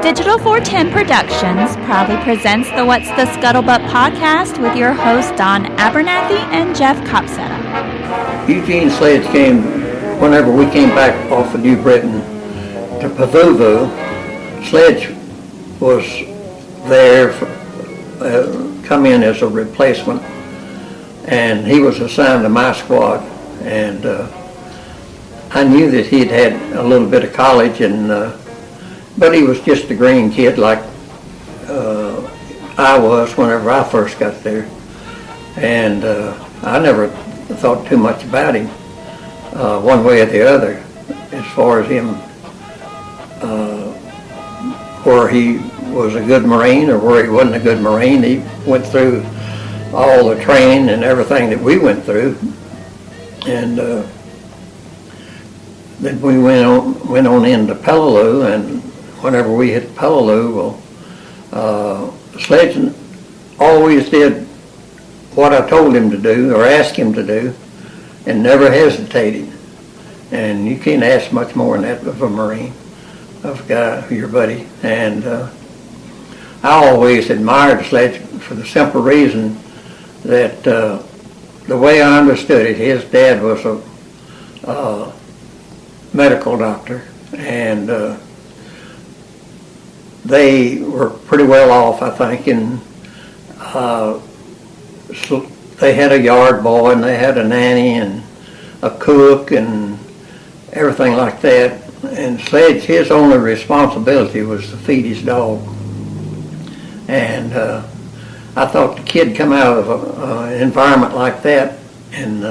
Digital 410 Productions proudly presents the What's the Scuttlebutt podcast with your hosts Don Abernathy and Jeff Copsetta. Eugene Sledge came, whenever we came back off of New Britain to Pavuvu, Sledge was there, come in as a replacement, and he was assigned to my squad, and I knew that he'd had a little bit of college, and but he was just a green kid like I was whenever I first got there. And I never thought too much about him, one way or the other, as far as him, where he was a good Marine or where he wasn't a good Marine. He went through all the training and everything that we went through. And then we went on into Peleliu, and whenever we hit Peleliu, Sledge always did what I told him to do or asked him to do, and never hesitated. And you can't ask much more than that of a Marine, of a guy, your buddy. And I always admired Sledge for the simple reason that the way I understood it, his dad was a medical doctor, and they were pretty well off, I think, and so they had a yard boy, and they had a nanny and a cook and everything like that. And Sledge, his only responsibility was to feed his dog. And I thought the kid come out of an environment like that and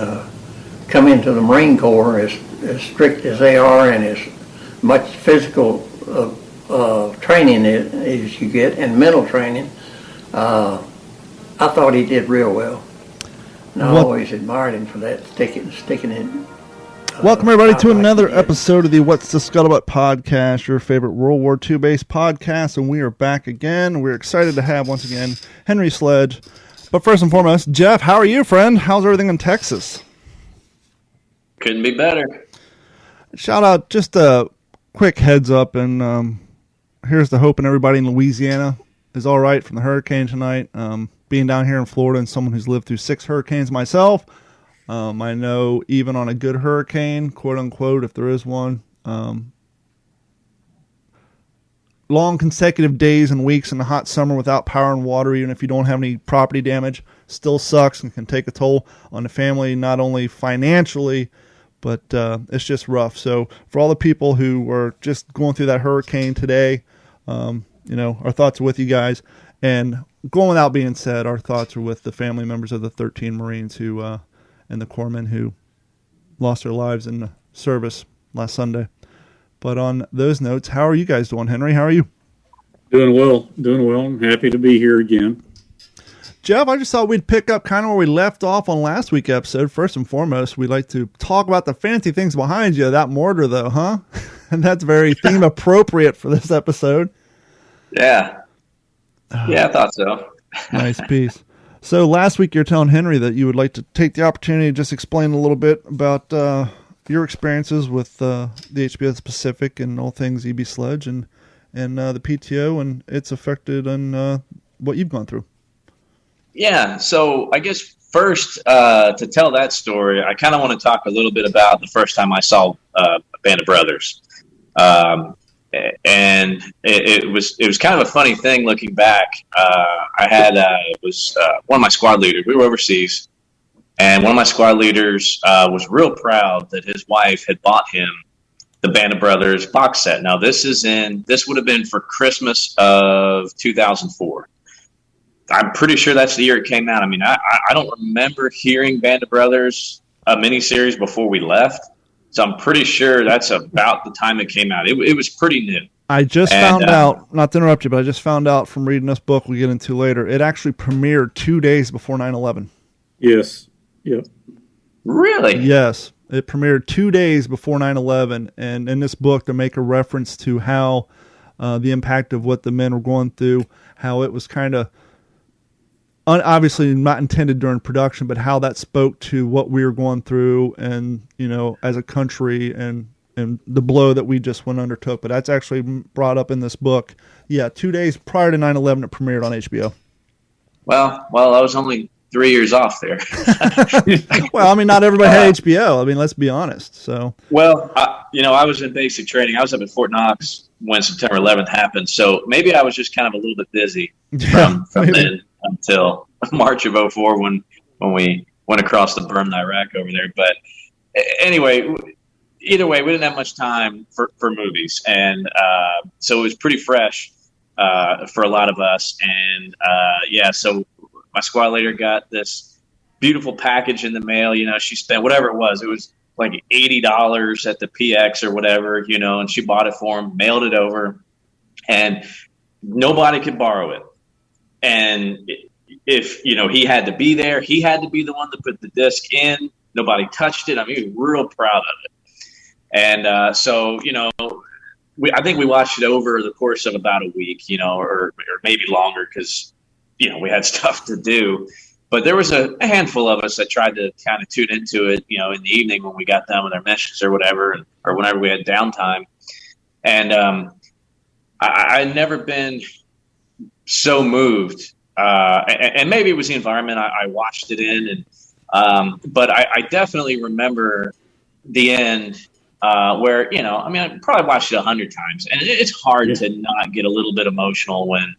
come into the Marine Corps as strict as they are and as much physical training as you get, and mental training, I thought he did real well. And I always admired him for that, sticking it. Welcome everybody to another episode of the What's the Scuttlebutt podcast, your favorite World War II based podcast, and we are back again. We're excited to have, once again, Henry Sledge. But first and foremost, Jeff, how are you, friend? How's everything in Texas? Couldn't be better. Shout out, just a quick heads up, and here's the hoping everybody in Louisiana is all right from the hurricane tonight. Being down here in Florida and someone who's lived through 6 hurricanes myself, I know even on a good hurricane, quote unquote, if there is one, long consecutive days and weeks in the hot summer without power and water, even if you don't have any property damage, still sucks and can take a toll on the family, not only financially, but it's just rough. So for all the people who were just going through that hurricane today, our thoughts are with you guys. And going without being said, our thoughts are with the family members of the 13 Marines who and the corpsmen who lost their lives in the service last Sunday. But on those notes, how are you guys doing, Henry? How are you? Doing well. I'm happy to be here again. Jeff, I just thought we'd pick up kind of where we left off on last week's episode. First and foremost, we'd like to talk about the fancy things behind you. That mortar, though, huh? And that's very theme appropriate for this episode. Yeah. Yeah, I thought so. Nice piece. So last week you're telling Henry that you would like to take the opportunity to just explain a little bit about your experiences with the HBS Pacific and all things EB Sledge and the PTO and its affected on what you've gone through. Yeah, so I guess first to tell that story, I kind of want to talk a little bit about the first time I saw a Band of Brothers. And it was kind of a funny thing looking back. I had one of my squad leaders. We were overseas, and one of my squad leaders was real proud that his wife had bought him the Band of Brothers box set. Now this would have been for Christmas of 2004. I'm pretty sure that's the year it came out. I mean, I don't remember hearing Band of Brothers a miniseries before we left. So I'm pretty sure that's about the time it came out. It was pretty new. I just found out, not to interrupt you, but I just found out from reading this book we'll get into later, it actually premiered 2 days before 9/11. Yes. Yep. Really? Yes. It premiered 2 days before 9/11. And in this book, they make a reference to how the impact of what the men were going through, how it was kind of obviously not intended during production, but how that spoke to what we were going through and, as a country and and the blow that we just undertook. But that's actually brought up in this book. Yeah, 2 days prior to 9/11, it premiered on HBO. Well, I was only 3 years off there. Well, I mean, not everybody had HBO. I mean, let's be honest. So, well, I was in basic training. I was up at Fort Knox when September 11th happened. So maybe I was just kind of a little bit busy from then until March of 2004 when we went across the berm to Iraq over there. But anyway, either way, we didn't have much time for movies. And so it was pretty fresh for a lot of us. And so my squad leader got this beautiful package in the mail. She spent whatever it was like $80 at the PX or whatever, and she bought it for him, mailed it over, and nobody could borrow it. And if, he had to be there, he had to be the one to put the disc in. Nobody touched it. I mean, he was real proud of it. And I think we watched it over the course of about a week, or maybe longer because, we had stuff to do. But there was a handful of us that tried to kind of tune into it, in the evening when we got done with our missions or whatever, or whenever we had downtime. And I'd never been so moved. And maybe it was the environment I watched it in. But I definitely remember the end where, I probably watched it 100 times. And it's hard to not get a little bit emotional when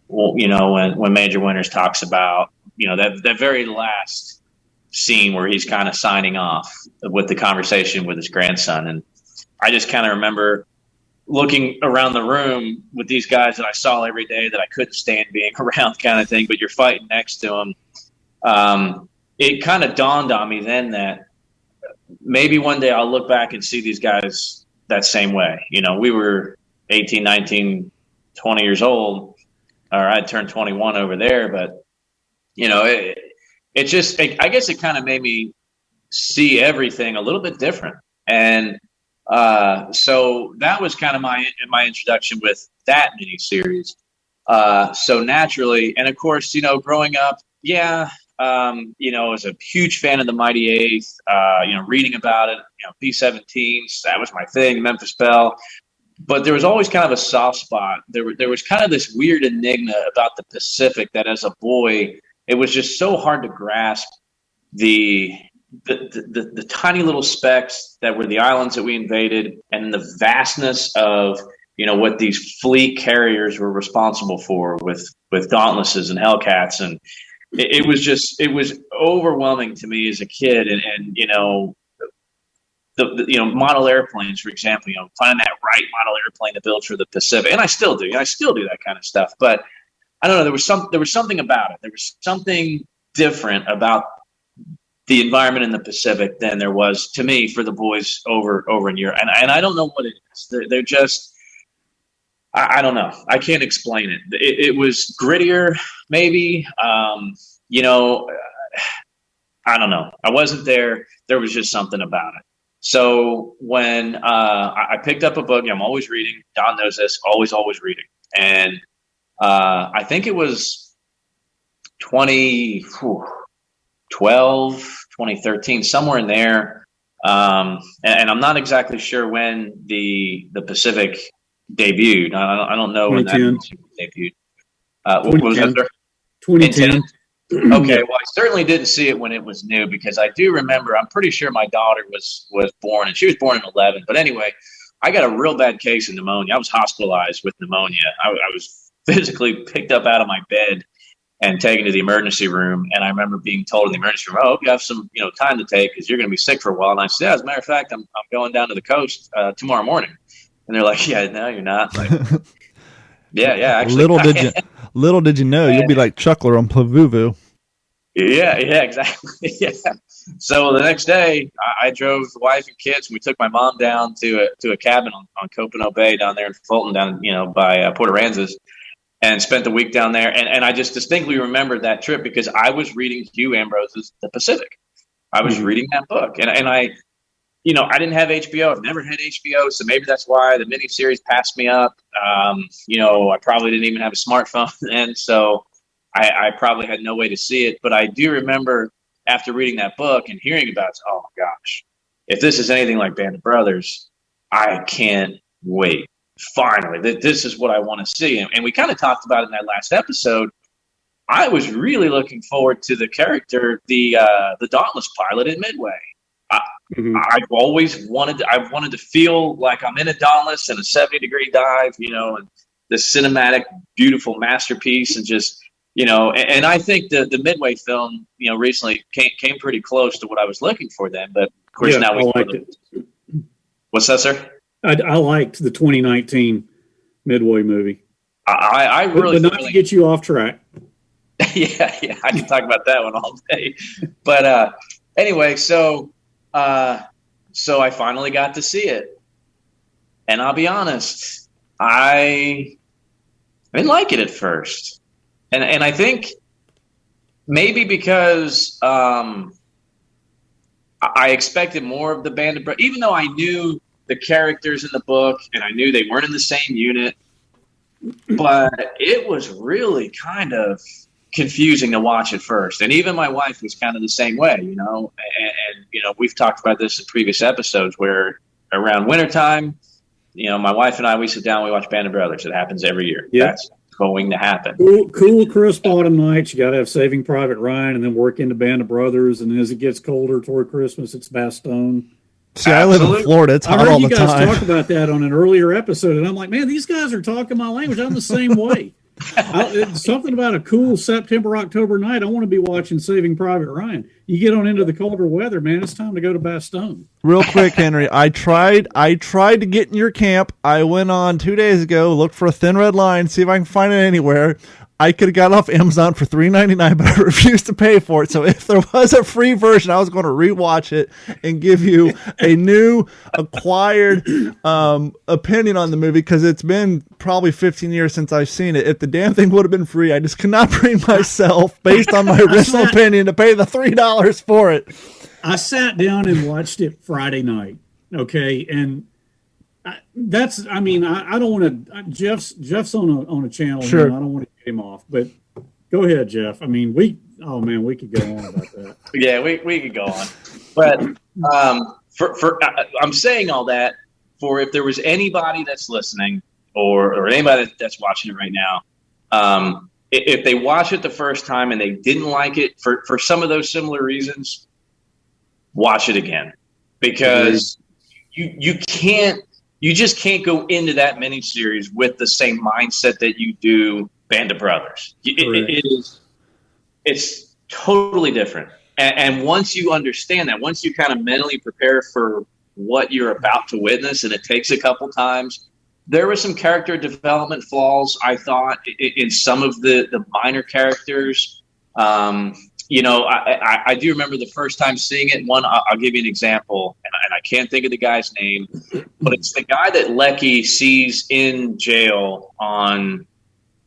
Major Winters talks about, that very last scene where he's kind of signing off with the conversation with his grandson. And I just kind of remember looking around the room with these guys that I saw every day that I couldn't stand being around kind of thing, but you're fighting next to them. It kind of dawned on me then that maybe one day I'll look back and see these guys that same way. We were 18, 19, 20 years old, or I'd turned 21 over there, but I guess it kind of made me see everything a little bit different. And so that was kind of my introduction with that miniseries. So naturally, and of course, growing up, I was a huge fan of the Mighty Eighth, reading about it, B-17s, that was my thing, Memphis Belle. But there was always kind of a soft spot. There was kind of this weird enigma about the Pacific that as a boy, it was just so hard to grasp the tiny little specks that were the islands that we invaded and the vastness of, what these fleet carriers were responsible for with Dauntlesses and Hellcats. And it was overwhelming to me as a kid. And the model airplanes, for example, finding that right model airplane to build for the Pacific. And I still do that kind of stuff. But I don't know, there was something about it. There was something different about the environment in the Pacific than there was to me for the boys over in Europe. And I don't know what it is. They're just, I don't know. I can't explain it. It was grittier, maybe. I don't know. I wasn't there. There was just something about it. So when I picked up a book, I'm always reading. Don knows this, always reading. And I think it was 2012, 2013, somewhere in there. And I'm not exactly sure when the Pacific debuted. I don't know when that debuted. What was that, sir? 2010. Okay, well, I certainly didn't see it when it was new because I do remember, I'm pretty sure my daughter was born, and she was born in 11. But anyway, I got a real bad case of pneumonia. I was hospitalized with pneumonia. I was physically picked up out of my bed and taken to the emergency room. And I remember being told in the emergency room, "Oh, you have some time to take because you're going to be sick for a while." And I said, "Yeah, as a matter of fact, I'm going down to the coast tomorrow morning." And they're like, "Yeah, no, you're not." Like, yeah, actually. Little did you know, you'll be like Chuckler on Pavuvu. Yeah, exactly. Yeah. So the next day, I drove the wife and kids, and we took my mom down to a cabin on Copano Bay down there in Fulton, down by Port Aransas, and spent the week down there. And I just distinctly remember that trip because I was reading Hugh Ambrose's The Pacific. I was reading that book, and I didn't have HBO. I've never had HBO, so maybe that's why the miniseries passed me up. I probably didn't even have a smartphone then, so I probably had no way to see it. But I do remember after reading that book and hearing about it, oh my gosh, if this is anything like Band of Brothers, I can't wait. Finally, this is what I want to see. And we kind of talked about it in that last episode. I was really looking forward to the character, the Dauntless pilot in Midway. I've always wanted to feel like I'm in a Dauntless and a 70-degree dive, and the cinematic, beautiful masterpiece, and just, and I think the Midway film, recently came pretty close to what I was looking for then. But of course, now we liked it. What's that, sir? I liked the 2019 Midway movie. I really, but not to get you off track. yeah, I can talk about that one all day. But anyway, so I finally got to see it, and I'll be honest, I didn't like it at first, and I think maybe because I expected more of the Band of Brothers, even though I knew the characters in the book and I knew they weren't in the same unit, but it was really kind of confusing to watch at first. And even my wife was kind of the same way, and we've talked about this in previous episodes where around wintertime, my wife and I, we sit down, we watch Band of Brothers. It happens every year. Yep. That's going to happen. Cool, crisp autumn nights. You got to have Saving Private Ryan and then work into Band of Brothers. And as it gets colder toward Christmas, it's Bastogne. See, I live in Florida. It's hot all the time. I heard you guys talk about that on an earlier episode, and I'm like, man, these guys are talking my language. I'm the same way. It's something about a cool September, October night. I want to be watching Saving Private Ryan. You get on into the colder weather, man. It's time to go to Bastogne. Real quick, Henry. I tried to get in your camp. I went on 2 days ago, looked for a Thin Red Line, see if I can find it anywhere. I could have got it off Amazon for $3.99, but I refused to pay for it. So if there was a free version, I was going to rewatch it and give you a new acquired opinion on the movie, because it's been probably 15 years since I've seen it. If the damn thing would have been free, I just could not bring myself, based on my original opinion, to pay the $3 for it. I sat down and watched it Friday night, okay? And I don't want to. Jeff's on a channel. Sure. And I don't want to get him off, but go ahead, Jeff. I mean, we could go on about that. Yeah, we could go on, but I'm saying all that for if there was anybody that's listening or anybody that's watching it right now, if they watch it the first time and they didn't like it for some of those similar reasons, watch it again, because you just can't go into that miniseries with the same mindset that you do Band of Brothers. It's totally different. And once you understand that, once you kind of mentally prepare for what you're about to witness, and it takes a couple times, there were some character development flaws, I thought, in some of the minor characters. I do remember the first time seeing it. One, I'll give you an example, and I can't think of the guy's name, but it's the guy that Lecky sees in jail on,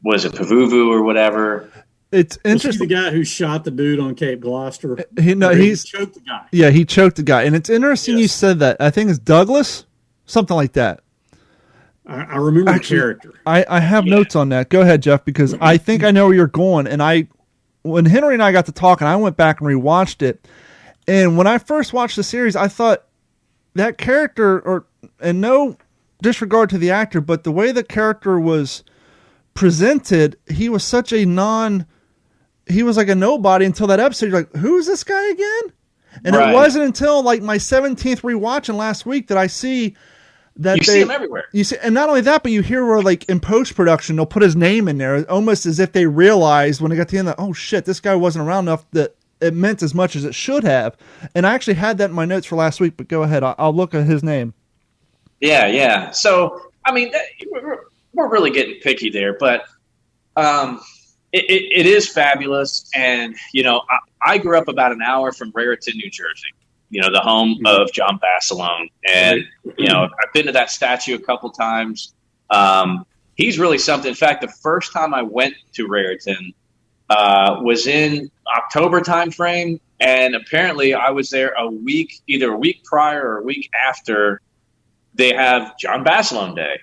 was it Pavuvu or whatever? It's interesting. The guy who shot the dude on Cape Gloucester. He choked the guy. Yeah, he choked the guy, and it's interesting you said that. I think it's Douglas, something like that. I remember the character. I have notes on that. Go ahead, Jeff, because I think I know where you're going, and when Henry and I got to talking, I went back and rewatched it. And when I first watched the series, I thought that character, and no disregard to the actor, but the way the character was presented, he was such he was like a nobody until that episode. You're like, who's this guy again? And It wasn't until like my 17th rewatching last week that I see that you see him everywhere. You see, and not only that, but you hear where, like, in post-production, they'll put his name in there, almost as if they realized when they got to the end that, oh shit, this guy wasn't around enough that it meant as much as it should have. And I actually had that in my notes for last week, but go ahead. I'll look at his name. Yeah. So, I mean, we're really getting picky there, but it is fabulous. And, I grew up about an hour from Raritan, New Jersey. The home of John Basilone. And, I've been to that statue a couple times. He's really something. In fact, the first time I went to Raritan was in October time frame. And apparently I was there either a week prior or a week after they have John Basilone Day.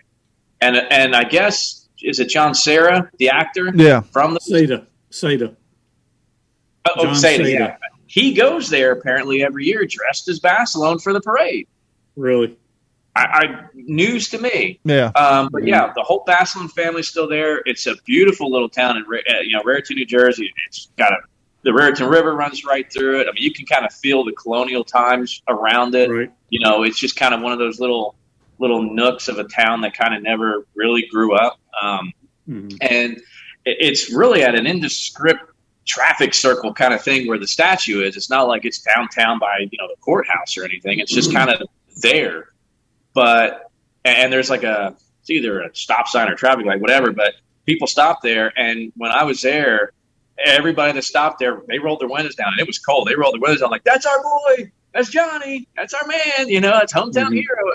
And I guess, is it John Cera, the actor? Yeah. From the Seda. Seda, yeah. He goes there apparently every year dressed as Basilone for the parade. Really? I news to me. Yeah. But yeah, the whole Basselin family's still there. It's a beautiful little town in Raritan, New Jersey. It's got the Raritan River runs right through it. I mean, you can kind of feel the colonial times around it. Right. It's just kind of one of those little nooks of a town that kind of never really grew up. And it's really at an indescript traffic circle kind of thing where the statue is. It's not like it's downtown by the courthouse or anything. It's just kind of there. And there's like it's either a stop sign or traffic light, whatever, but people stop there. And when I was there, everybody that stopped there, they rolled their windows down, and it was cold. They rolled their windows down like, that's our boy, that's Johnny, that's our man, it's hometown hero.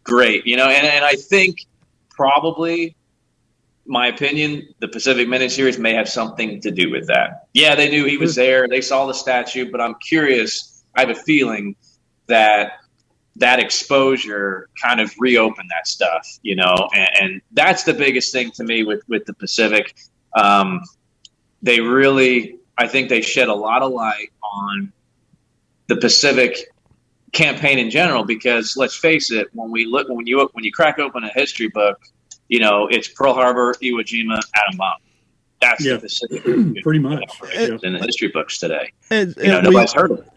Great. And I think probably, my opinion, the Pacific miniseries may have something to do with that. Yeah, they knew he was there. They saw the statue, but I'm curious. I have a feeling that exposure kind of reopened that stuff, and that's the biggest thing to me with the Pacific. They really, I think they shed a lot of light on the Pacific campaign in general, because let's face it, when you crack open a history book, it's Pearl Harbor, Iwo Jima, Atom Bomb. That's the Pacific pretty much in the history books today. And nobody's heard of it.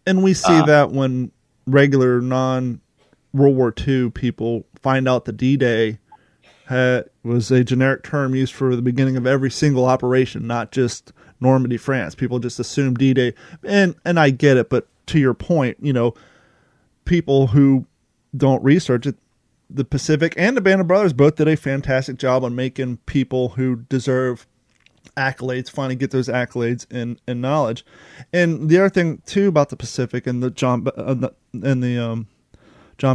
And we see that when regular non-World War II people find out the D-Day was a generic term used for the beginning of every single operation, not just Normandy, France. People just assume D-Day. And I get it, but to your point, people who don't research it, the Pacific and the Band of Brothers both did a fantastic job on making people who deserve accolades finally get those accolades and knowledge. And the other thing too about the Pacific and the John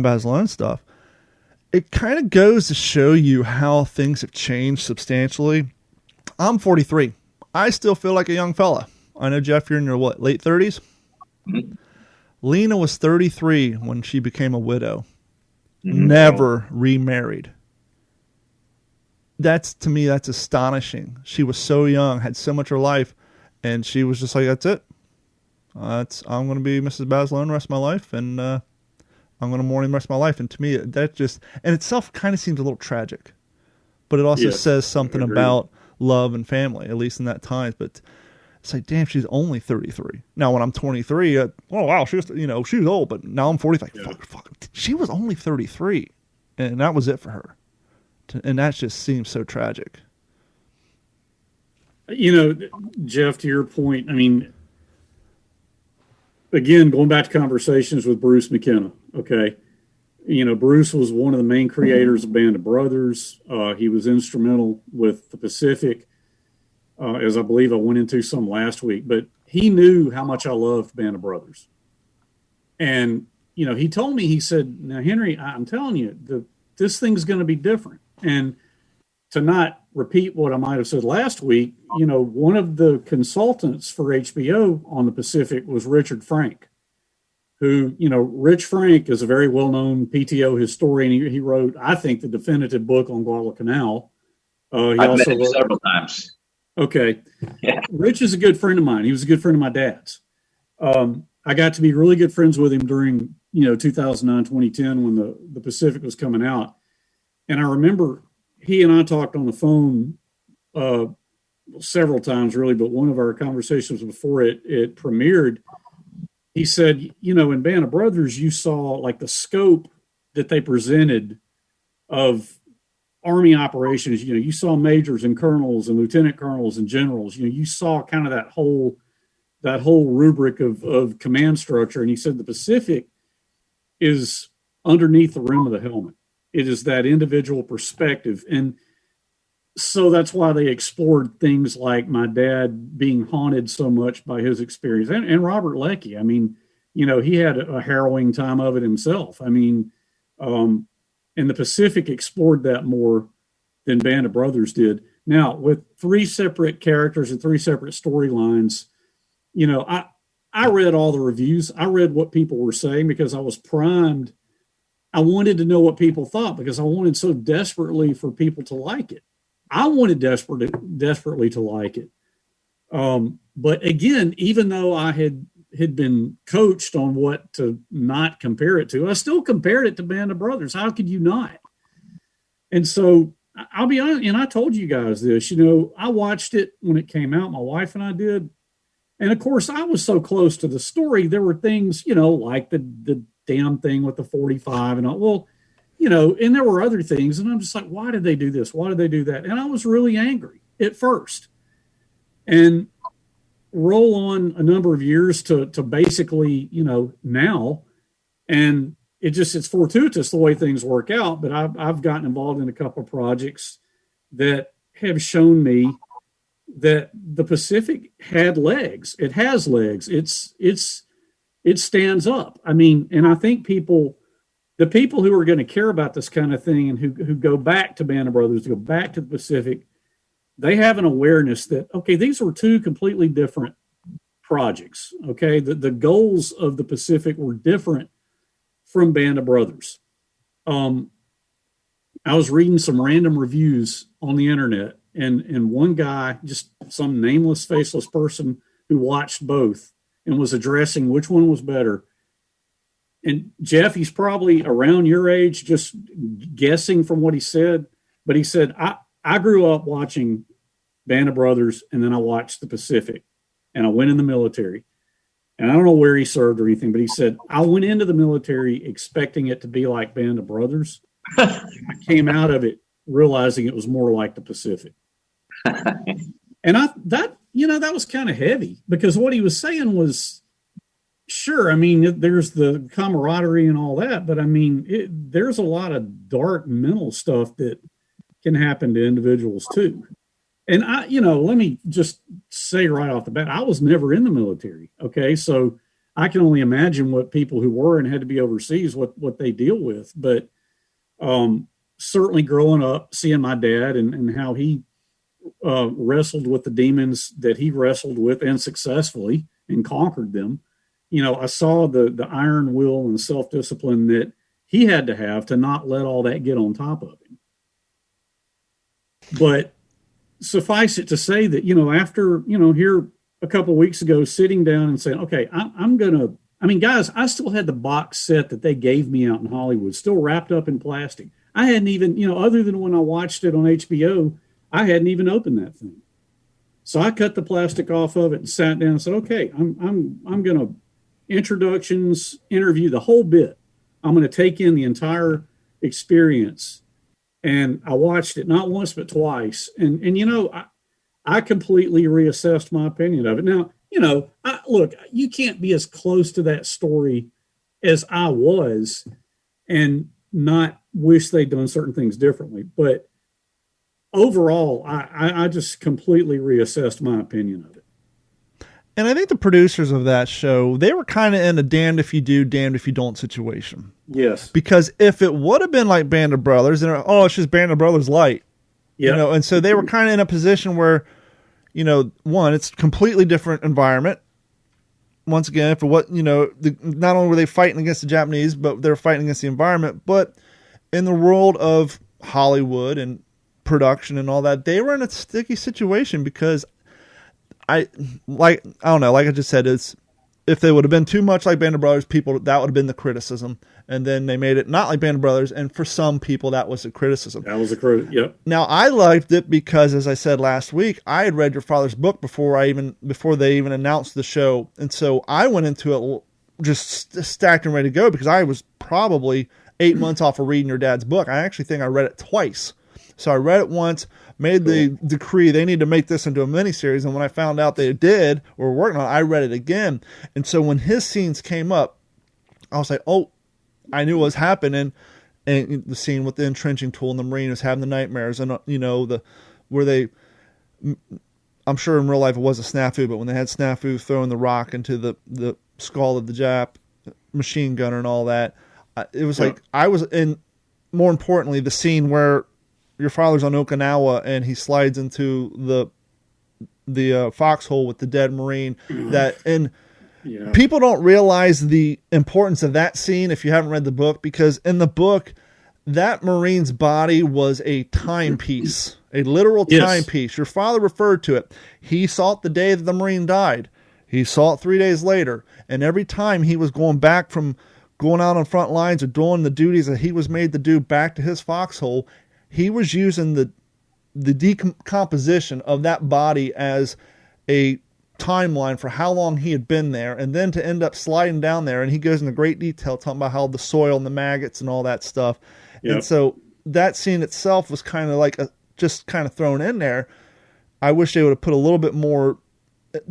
Basselin stuff, it kind of goes to show you how things have changed substantially. I'm 43. I still feel like a young fella. I know, Jeff, you're in your late 30s? Mm-hmm. Lena was 33 when she became a widow. Mm-hmm. Never remarried. To me, that's astonishing. She was so young, had so much of her life, and she was just like, that's it. I'm going to be Mrs. Basselin the rest of my life, and I'm going to mourn the rest of my life. And to me, that just, and itself kind of seems a little tragic, but it also says something about love and family, at least in that time. But it's like, damn, she's only 33. Now, when I'm 23, oh, wow, she was old, but now I'm 40. Like, fuck, she was only 33, and that was it for her. And that just seems so tragic. Jeff, to your point, I mean, again, going back to conversations with Bruce McKenna, okay? Bruce was one of the main creators of Band of Brothers. He was instrumental with the Pacific, as I believe I went into some last week. But he knew how much I loved Band of Brothers. And, he told me, he said, now, Henry, I'm telling you, this thing's going to be different. And to not repeat what I might have said last week, one of the consultants for HBO on the Pacific was Richard Frank, who, Rich Frank is a very well-known PTO historian. He wrote, I think, the definitive book on Guadalcanal. I've met him several times. Okay. Yeah. Rich is a good friend of mine. He was a good friend of my dad's. I got to be really good friends with him during, 2009, 2010 when the Pacific was coming out. And I remember he and I talked on the phone several times, really, but one of our conversations before it premiered, he said, in Band of Brothers, you saw like the scope that they presented of Army operations. You saw majors and colonels and lieutenant colonels and generals. You saw kind of that whole rubric of command structure. And he said the Pacific is underneath the rim of the helmet. It is that individual perspective. And so that's why they explored things like my dad being haunted so much by his experience. And Robert Leckie. I mean, he had a harrowing time of it himself. I mean, and the Pacific explored that more than Band of Brothers did. Now, with 3 separate characters and 3 separate storylines, I read all the reviews. I read what people were saying because I was primed. I wanted to know what people thought because I wanted so desperately for people to like it. I wanted desperately to like it. But again, even though I had had been coached on what to not compare it to. I still compared it to Band of Brothers. How could you not? And so I'll be honest, and I told you guys this, I watched it when it came out, my wife and I did. And of course, I was so close to the story. There were things, like the damn thing with the 45 and all. Well, and there were other things. And I'm just like, why did they do this? Why did they do that? And I was really angry at first. And roll on a number of years to basically, now. And it's fortuitous the way things work out. But I've gotten involved in a couple of projects that have shown me that the Pacific had legs. It has legs. It stands up. I mean, and I think the people who are going to care about this kind of thing and who go back to Band of Brothers, go back to the Pacific, they have an awareness that, okay, these were two completely different projects. Okay. The goals of the Pacific were different from Band of Brothers. I was reading some random reviews on the internet, and one guy, just some nameless, faceless person who watched both and was addressing which one was better. And Jeff, he's probably around your age, just guessing from what he said. But he said, I grew up watching Band of Brothers, and then I watched the Pacific, and I went in the military. And I don't know where he served or anything, but he said, I went into the military expecting it to be like Band of Brothers. I came out of it realizing it was more like the Pacific. And that was kind of heavy, because what he was saying was, sure, I mean, there's the camaraderie and all that, but I mean, there's a lot of dark mental stuff that can happen to individuals too. And let me just say right off the bat, I was never in the military. Okay. So I can only imagine what people who were and had to be overseas, what they deal with. But certainly growing up, seeing my dad and how he wrestled with the demons that he wrestled with and successfully and conquered them. I saw the iron will and self-discipline that he had to have to not let all that get on top of him. But suffice it to say that, after, here a couple of weeks ago, sitting down and saying, okay, guys, I still had the box set that they gave me out in Hollywood, still wrapped up in plastic. I hadn't even, other than when I watched it on HBO, I hadn't even opened that thing. So I cut the plastic off of it and sat down and said, okay, I'm going to introductions, interview, the whole bit. I'm going to take in the entire experience. And I watched it not once, but twice. And I completely reassessed my opinion of it. Now, look, you can't be as close to that story as I was and not wish they'd done certain things differently. But overall, I just completely reassessed my opinion of it. And I think the producers of that show, they were kind of in a damned if you do, damned if you don't situation. Yes. Because if it would have been like Band of Brothers, then, it's just Band of Brothers light. Yeah. And so they were kind of in a position where, one, it's a completely different environment. Once again, for what, not only were they fighting against the Japanese, but they were fighting against the environment. But in the world of Hollywood and production and all that, they were in a sticky situation because like I just said, if they would have been too much like Band of Brothers, that would have been the criticism. And then they made it not like Band of Brothers, and for some people, that was the criticism. That was the criticism, yep. Now, I liked it because, as I said last week, I had read your father's book before they even announced the show. And so I went into it just stacked and ready to go because I was probably 8 months off of reading your dad's book. I actually think I read it twice. So I read it once, made the decree they need to make this into a miniseries, and when I found out they did or were working on it, I read it again. And so when his scenes came up, I was like, oh, I knew what was happening. And the scene with the entrenching tool and the Marine was having the nightmares, and I'm sure in real life it was a snafu, but when they had snafu throwing the rock into the skull of the Jap machine gunner and all that, it was like I was in. More importantly, the scene where your father's on Okinawa and he slides into the foxhole with the dead Marine. People don't realize the importance of that scene if you haven't read the book, because in the book, that Marine's body was a timepiece, a literal timepiece. Your father referred to it. He saw it the day that the Marine died. He saw it 3 days later, and every time he was going back from going out on front lines or doing the duties that he was made to do back to his foxhole, he was using the decomposition of that body as a timeline for how long he had been there, and then to end up sliding down there, and he goes into great detail talking about how the soil and the maggots and all that stuff. Yep. And so that scene itself was kind of like just kind of thrown in there. I wish they would have put a little bit more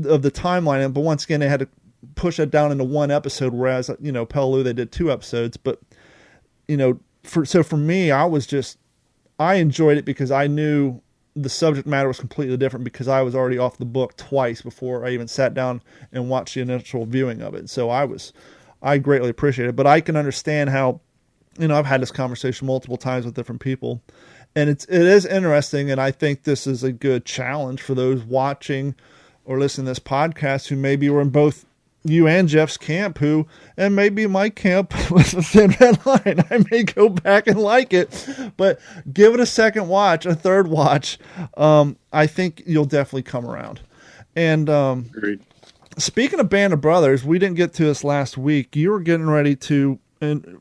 of the timeline in, but once again, they had to push it down into one episode, whereas, Peleliu, they did 2 episodes. But, for me, I enjoyed it because I knew the subject matter was completely different, because I was already off the book twice before I even sat down and watched the initial viewing of it. So I greatly appreciate it, but I can understand how, I've had this conversation multiple times with different people, and it is interesting. And I think this is a good challenge for those watching or listening to this podcast who maybe were in both you and Jeff's camp, and maybe my camp was a Thin Red Line. I may go back and like it, but give it a second watch, a third watch. I think you'll definitely come around. And Agreed. Speaking of Band of Brothers, we didn't get to this last week. You were getting ready to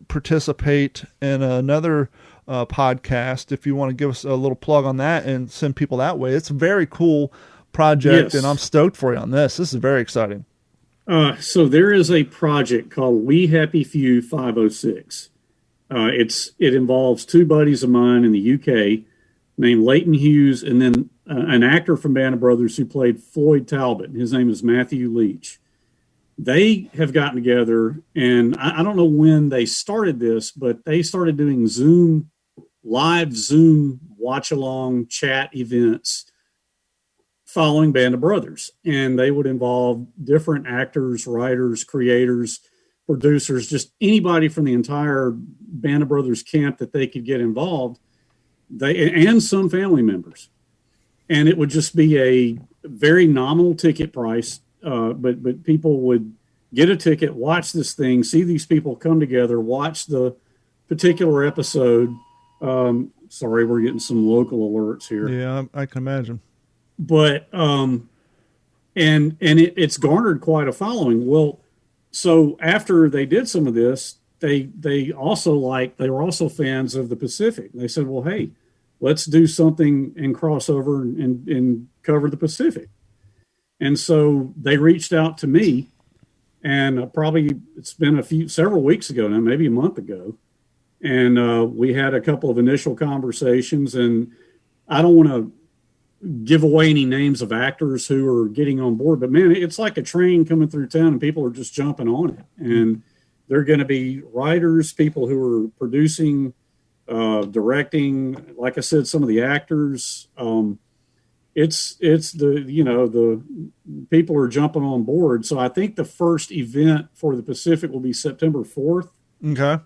participate in another podcast. If you want to give us a little plug on that and send people that way, it's a very cool project, yes. And I'm stoked for you on this. This is very exciting. So there is a project called We Happy Few 506. It involves 2 buddies of mine in the UK named Leighton Hughes, and then an actor from Band of Brothers who played Floyd Talbot. His name is Matthew Leach. They have gotten together, and I don't know when they started this, but they started doing live Zoom watch-along chat events following Band of Brothers. And they would involve different actors, writers, creators, producers, just anybody from the entire Band of Brothers camp that they could get involved, and some family members. And it would just be a very nominal ticket price, but people would get a ticket, watch this thing, see these people come together, watch the particular episode. Sorry, we're getting some local alerts here. Yeah, I can imagine. But it's garnered quite a following. Well, so after they did some of this, they were also fans of the Pacific. They said, well, hey, let's do something and cross over and cover the Pacific. And so they reached out to me, and it's been several weeks ago now, maybe a month ago. And we had a couple of initial conversations, and I don't want to give away any names of actors who are getting on board, but man, it's like a train coming through town and people are just jumping on it. And they're going to be writers, people who are producing, directing, like I said, some of the actors. It's the people are jumping on board. So I think the first event for the Pacific will be September 4th. Okay.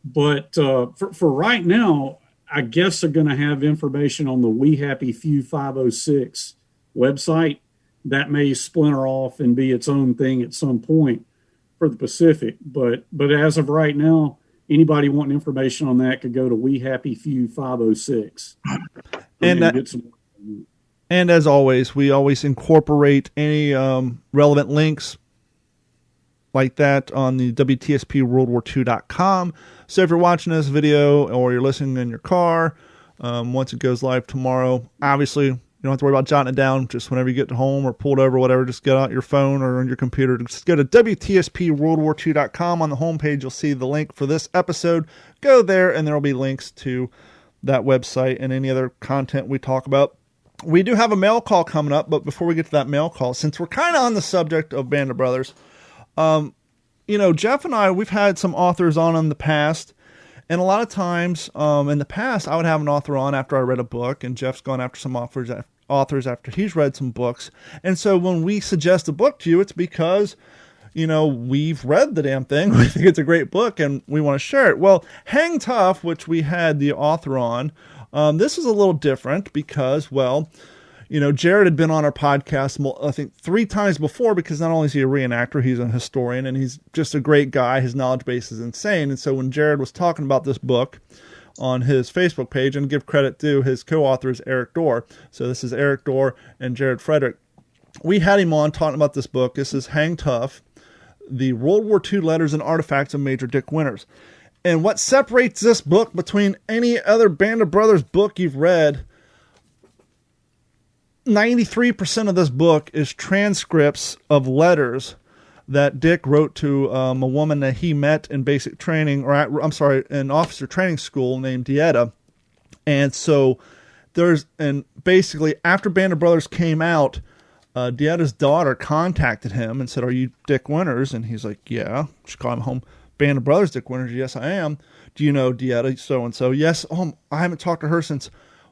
But for right now, I guess they're going to have information on the We Happy Few 506 website. That may splinter off and be its own thing at some point for the Pacific. But as of right now, anybody wanting information on that could go to We Happy Few 506. And as always, we always incorporate any relevant links like that on the WTSP WorldWar2.com. So if you're watching this video or you're listening in your car, once it goes live tomorrow, obviously you don't have to worry about jotting it down. Just whenever you get home or pulled over, whatever, just get out your phone or on your computer. Just go to WTSP WorldWar2.com. On the homepage, you'll see the link for this episode. Go there, and there will be links to that website and any other content we talk about. We do have a mail call coming up, but before we get to that mail call, since we're kind of on the subject of Band of Brothers, Jeff and I, we've had some authors on in the past, and a lot of times in the past, I would have an author on after I read a book, and Jeff's gone after some authors after he's read some books. And so when we suggest a book to you, it's because, we've read the damn thing. We think it's a great book, and we want to share it. Well, Hang Tough, which we had the author on, this is a little different because, Jared had been on our podcast, I think 3 times before, because not only is he a reenactor, he's a historian, and he's just a great guy. His knowledge base is insane. And so when Jared was talking about this book on his Facebook page, and give credit to his co-authors, Eric Dorr. So this is Eric Dorr and Jared Frederick. we had him on talking about this book. This is Hang Tough, the World War II Letters and Artifacts of Major Dick Winters. And what separates this book between any other Band of Brothers book you've read, 93% of this book is transcripts of letters that Dick wrote to a woman that he met in basic training, in officer training school named Dieta. And so basically after Band of Brothers came out, Dieta's daughter contacted him and said, "Are you Dick Winters?" And he's like, "Yeah." She called him home. "Band of Brothers, Dick Winters?" "Yes, I am." "Do you know Dieta so-and-so?" "Yes." "I haven't talked to her since."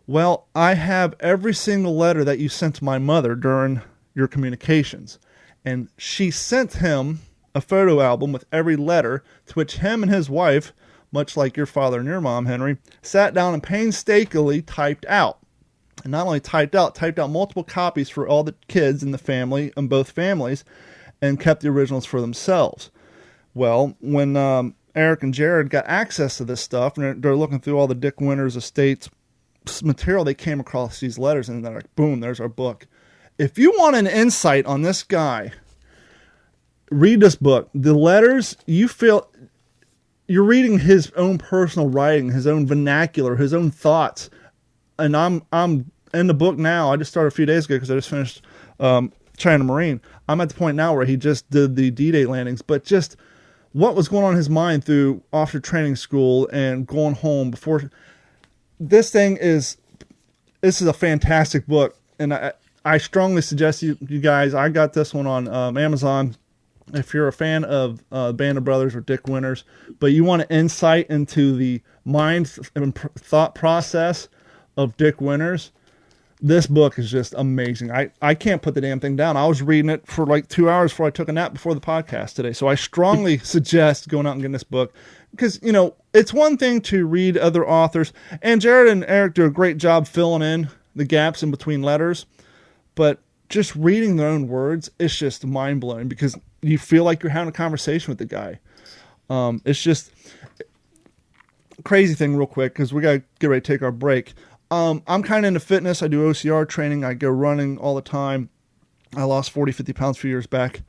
"Well, I have every single letter that you sent to my mother during your communications." And she sent him a photo album with every letter, to which him and his wife, much like your father and your mom, Henry, sat down and painstakingly typed out. And not only typed out multiple copies for all the kids in the family, in both families, and kept the originals for themselves. Well, when Eric and Jared got access to this stuff, and they're looking through all the Dick Winters estates material, they came across these letters, and they're like, boom, there's our book. If you want an insight on this guy, read this book. The letters, you feel you're reading his own personal writing, his own vernacular, his own thoughts. And I'm in the book now. I just started a few days ago because I just finished China Marine. I'm at the point now where he just did the D-Day landings, but just what was going on in his mind through officer training school and going home before. This is a fantastic book, and I strongly suggest you guys. I got this one on Amazon. If you're a fan of Band of Brothers or Dick Winters, but you want an insight into the mind and thought process of Dick Winters, this book is just amazing. I can't put the damn thing down. I was reading it for like 2 hours before I took a nap before the podcast today. So I strongly suggest going out and getting this book, because, it's one thing to read other authors, and Jared and Eric do a great job filling in the gaps in between letters, but just reading their own words, it's just mind-blowing because you feel like you're having a conversation with the guy. It's just a crazy thing real quick because we got to get ready to take our break. I'm kind of into fitness. I do OCR training. I go running all the time. I lost 40, 50 pounds a few years back.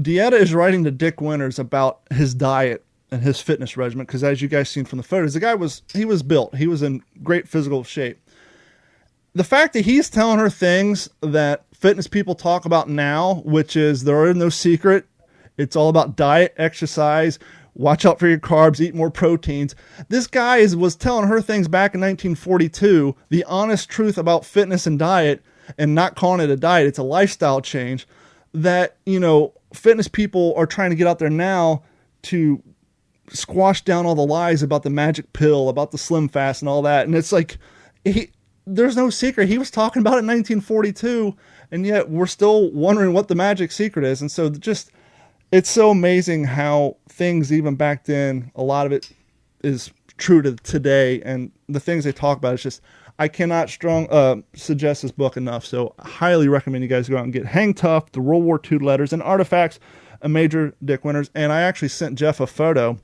Dieta is writing to Dick Winters about his diet and his fitness regimen because, as you guys seen from the photos, the guy was built. He was in great physical shape. The fact that he's telling her things that fitness people talk about now, which is there is no secret. It's all about diet, exercise, watch out for your carbs, eat more proteins. This guy was telling her things back in 1942, the honest truth about fitness and diet, and not calling it a diet. It's a lifestyle change that, fitness people are trying to get out there now to squash down all the lies about the magic pill, about the slim fast and all that. And it's like, there's no secret. He was talking about it in 1942, and yet we're still wondering what the magic secret is. And so it's so amazing how things even back then, a lot of it is true to today. And the things they talk about, it's just, I cannot suggest this book enough. So I highly recommend you guys go out and get Hang Tough, the World War II Letters and Artifacts of Major Dick Winters. And I actually sent Jeff a photo,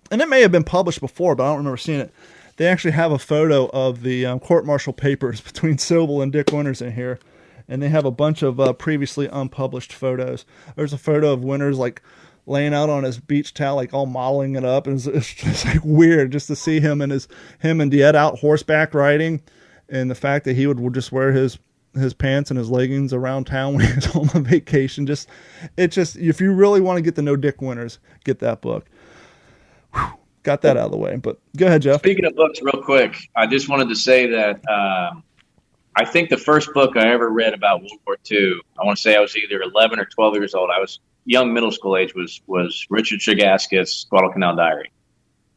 and it may have been published before, but I don't remember seeing it. They actually have a photo of the court-martial papers between Sobel and Dick Winters in here, and they have a bunch of previously unpublished photos. There's a photo of Winters like laying out on his beach towel, like all modeling it up, and it's just like weird just to see him and Diet out horseback riding, and the fact that he would just wear his pants and his leggings around town when he was home on vacation. If you really want to get to know Dick Winters, get that book. Whew. Got that out of the way, but go ahead, Jeff. Speaking of books real quick, I just wanted to say that I think the first book I ever read about World War II, I want to say I was either 11 or 12 years old. I was young middle school age, was Richard Chagaskis' Guadalcanal Diary.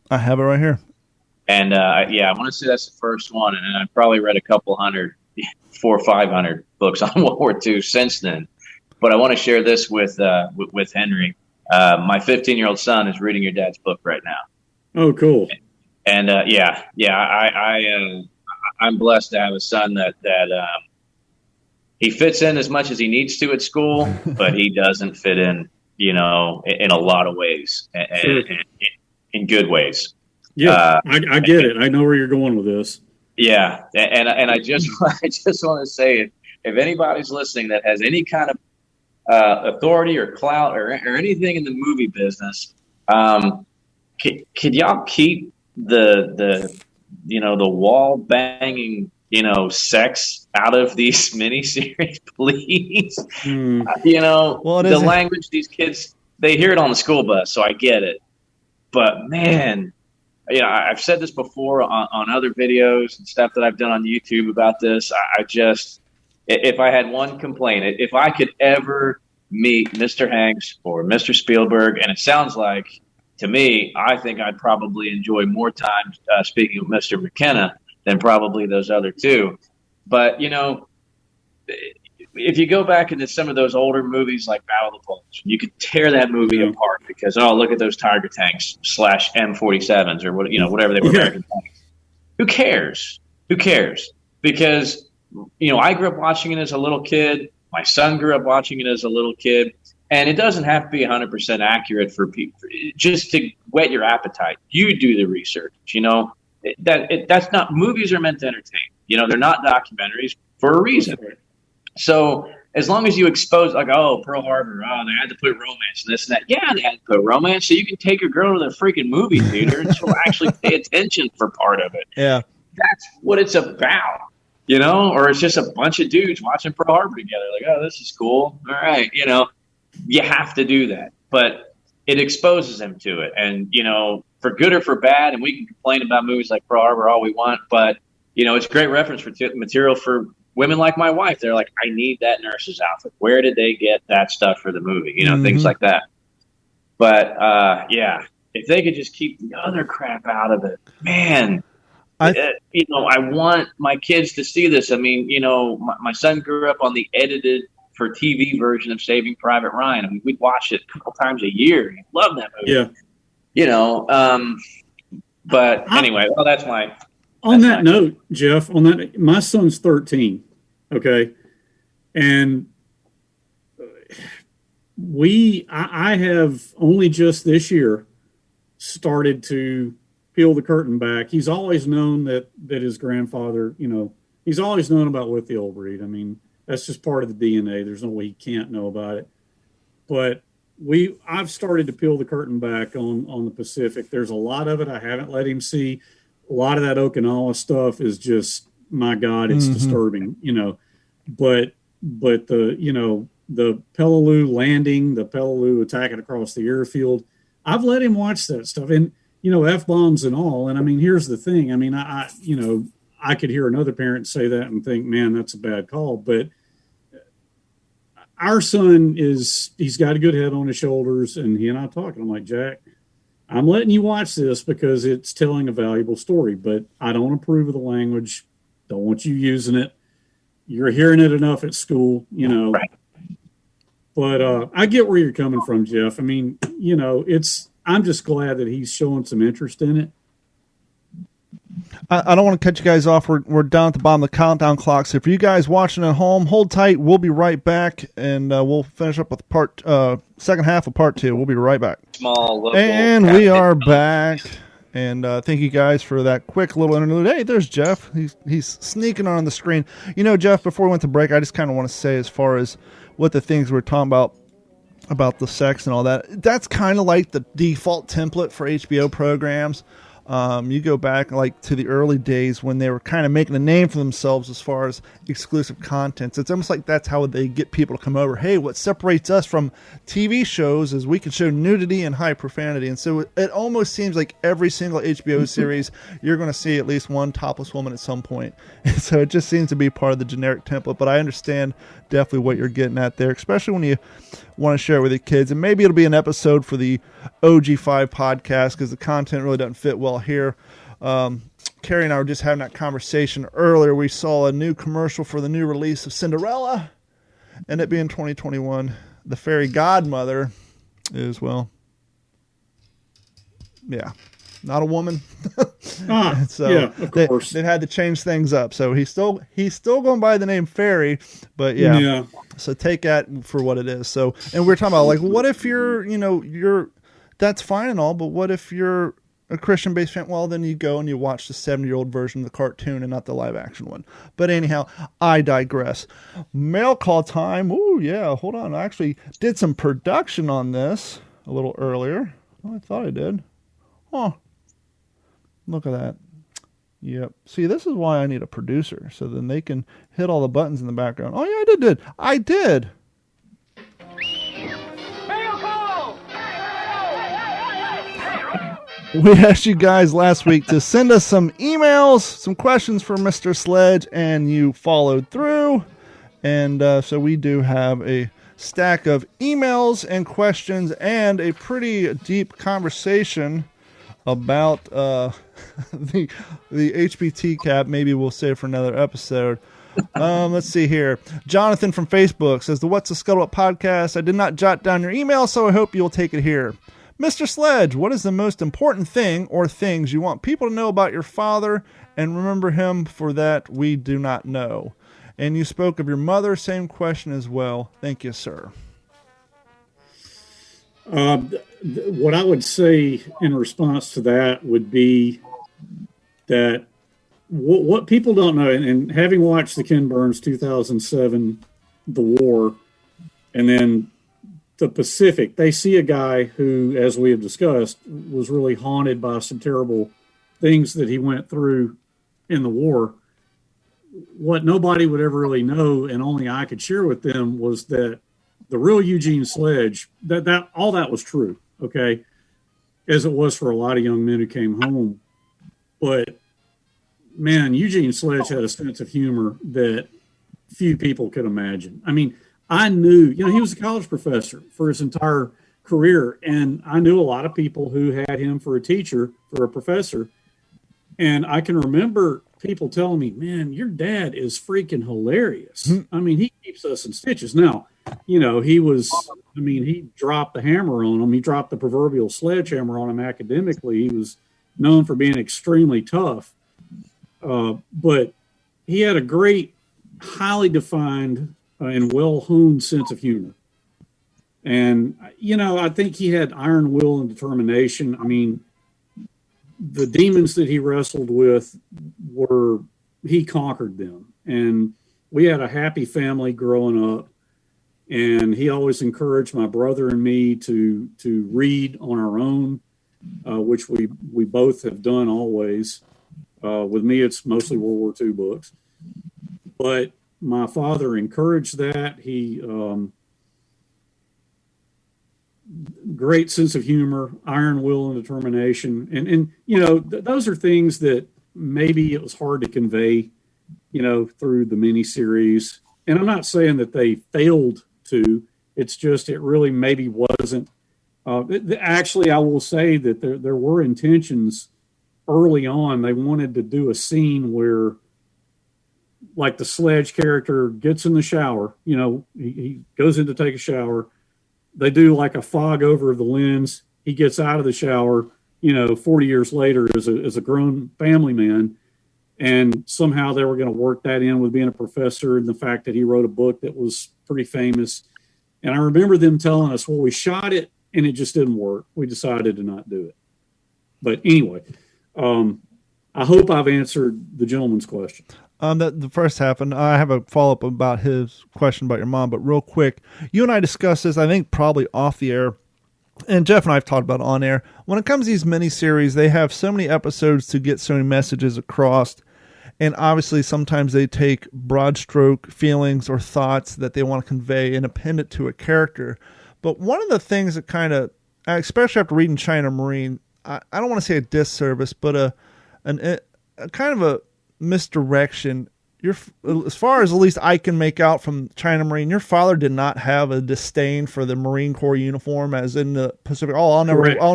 I have it right here. And I want to say that's the first one. And I've probably read a couple hundred, 400 or 500 books on World War II since then. But I want to share this with Henry. My 15-year-old son is reading your dad's book right now. Oh, cool. And I'm blessed to have a son that he fits in as much as he needs to at school, but he doesn't fit in, in a lot of ways, and in good ways. Yeah, I get it. I know where you're going with this. Yeah, and I just want to say, if anybody's listening that has any kind of authority or clout or anything in the movie business, could y'all keep the wall banging, sex out of these miniseries, please? Well, the language these kids, they hear it on the school bus, so I get it. But man, I've said this before on other videos and stuff that I've done on YouTube about this. I just, if I had one complaint, if I could ever meet Mr. Hanks or Mr. Spielberg, and it sounds like, to me, I think I'd probably enjoy more time speaking with Mr. McKenna than probably those other two. But, if you go back into some of those older movies like Battle of the Bulge, you could tear that movie apart because, look at those Tiger tanks / M47s or whatever they were. American tanks. Who cares? Because, I grew up watching it as a little kid. My son grew up watching it as a little kid. And it doesn't have to be 100% accurate for people. Just to whet your appetite, you do the research. That's not, movies are meant to entertain. They're not documentaries for a reason. So as long as you expose, like, Pearl Harbor, they had to put romance and this and that. Yeah, they had to put romance so you can take a girl to the freaking movie theater and she'll actually pay attention for part of it. Yeah, that's what it's about. Or it's just a bunch of dudes watching Pearl Harbor together. Like, this is cool. All right, you have to do that, but it exposes them to it. And, for good or for bad, and we can complain about movies like Pearl Harbor all we want, but, it's great reference material for women like my wife. They're like, I need that nurse's outfit. Where did they get that stuff for the movie? Things like that. But, if they could just keep the other crap out of it, man, I want my kids to see this. I mean, my son grew up on the edited for TV version of Saving Private Ryan. I mean, we'd watch it a couple times a year. He loved that movie. Yeah. But anyway, that's my. On that note, Jeff, my son's 13. Okay. And I have only just this year started to peel the curtain back. He's always known that his grandfather, he's always known about With the Old Breed. I mean, that's just part of the DNA. There's no way he can't know about it. But I've started to peel the curtain back on the Pacific. There's a lot of it I haven't let him see. A lot of that Okinawa stuff is just, my God, it's disturbing, But the Peleliu landing, the Peleliu attacking across the airfield, I've let him watch that stuff. And, F-bombs and all. And I mean, here's the thing. I mean, I could hear another parent say that and think, man, that's a bad call. But our son he's got a good head on his shoulders, and he and I talking. I'm like, Jack, I'm letting you watch this because it's telling a valuable story, but I don't approve of the language. Don't want you using it. You're hearing it enough at school, Right. But I get where you're coming from, Jeff. I mean, I'm just glad that he's showing some interest in it. I don't want to cut you guys off. We're down at the bottom of the countdown clock. So if you guys watching at home, hold tight. We'll be right back, and we'll finish up with second half of part 2. We'll be right back. Small local. And we are back. And thank you guys for that quick little interlude. Hey, there's Jeff. He's sneaking on the screen. Jeff, before we went to break, I just kind of want to say, as far as what the things we're talking about the sex and all that, that's kind of like the default template for HBO programs. You go back to the early days when they were kind of making a name for themselves as far as exclusive content. It's almost like that's how they get people to come over. Hey, what separates us from TV shows is we can show nudity and high profanity. And so it almost seems like every single HBO series, you're going to see at least one topless woman at some point. And so it just seems to be part of the generic template. But I understand definitely what you're getting at there, especially when you want to share it with your kids. And maybe it'll be an episode for the OG5 podcast because the content really doesn't fit well here. Carrie and I were just having that conversation earlier. We saw a new commercial for the new release of Cinderella, and it being 2021. The fairy godmother is, well, yeah, not a woman. So yeah, of course. They've had to change things up. So he's still going by the name Fairy, but yeah. So take that for what it is. So, and we're talking about what if you're that's fine and all, but what if you're a Christian-based fan, well, then you go and you watch the 70-year-old version of the cartoon and not the live-action one. But anyhow, I digress. Mail call time. Ooh, yeah, hold on. I actually did some production on this a little earlier. Oh, I thought I did. Oh, look at that. Yep. See, this is why I need a producer, so then they can hit all the buttons in the background. Oh, yeah, I did. We asked you guys last week to send us some emails, some questions for Mr. Sledge, and you followed through. And so we do have a stack of emails and questions and a pretty deep conversation about the HPT cap. Maybe we'll save for another episode. Let's see here. Jonathan from Facebook says, the What's the Scuttlebutt podcast. I did not jot down your email, so I hope you'll take it here. Mr. Sledge, what is the most important thing or things you want people to know about your father and remember him for that we do not know? And you spoke of your mother, same question as well. Thank you, sir. What I would say in response to that would be that what people don't know, and having watched the Ken Burns 2007, The War, and then the Pacific, they see a guy who, as we have discussed, was really haunted by some terrible things that he went through in the war. What nobody would ever really know, and only I could share with them, was that the real Eugene Sledge, that all that was true, okay, as it was for a lot of young men who came home. But, man, Eugene Sledge had a sense of humor that few people could imagine. I mean, I knew, he was a college professor for his entire career, and I knew a lot of people who had him for a teacher, for a professor. And I can remember people telling me, man, your dad is freaking hilarious. I mean, he keeps us in stitches. Now, he dropped the hammer on him. He dropped the proverbial sledgehammer on him academically. He was known for being extremely tough. But he had a great, highly defined and well-honed sense of humor. And, I think he had iron will and determination. I mean, the demons that he wrestled with he conquered them. And we had a happy family growing up. And he always encouraged my brother and me to read on our own, which we both have done always. With me, it's mostly World War II books. But my father encouraged that. He great sense of humor, iron will and determination. And those are things that maybe it was hard to convey, through the miniseries. And I'm not saying that they failed to. It's just it really maybe wasn't. Actually, I will say that there were intentions early on. They wanted to do a scene where, like, the Sledge character gets in the shower, he goes in to take a shower. They do like a fog over the lens. He gets out of the shower, 40 years later as a grown family man. And somehow they were going to work that in with being a professor and the fact that he wrote a book that was pretty famous. And I remember them telling us, well, we shot it and it just didn't work. We decided to not do it. But anyway, I hope I've answered the gentleman's question. The first half, and I have a follow-up about his question about your mom, but real quick, you and I discussed this, I think probably off the air, and Jeff and I have talked about it on air. When it comes to these miniseries, they have so many episodes to get so many messages across, and obviously sometimes they take broad stroke feelings or thoughts that they want to convey and append it to a character. But one of the things that kind of, especially after reading China Marine, I don't want to say a disservice, but a kind of a misdirection. As far as at least I can make out from China Marine, your father did not have a disdain for the Marine Corps uniform, as in the Pacific. Oh, I'll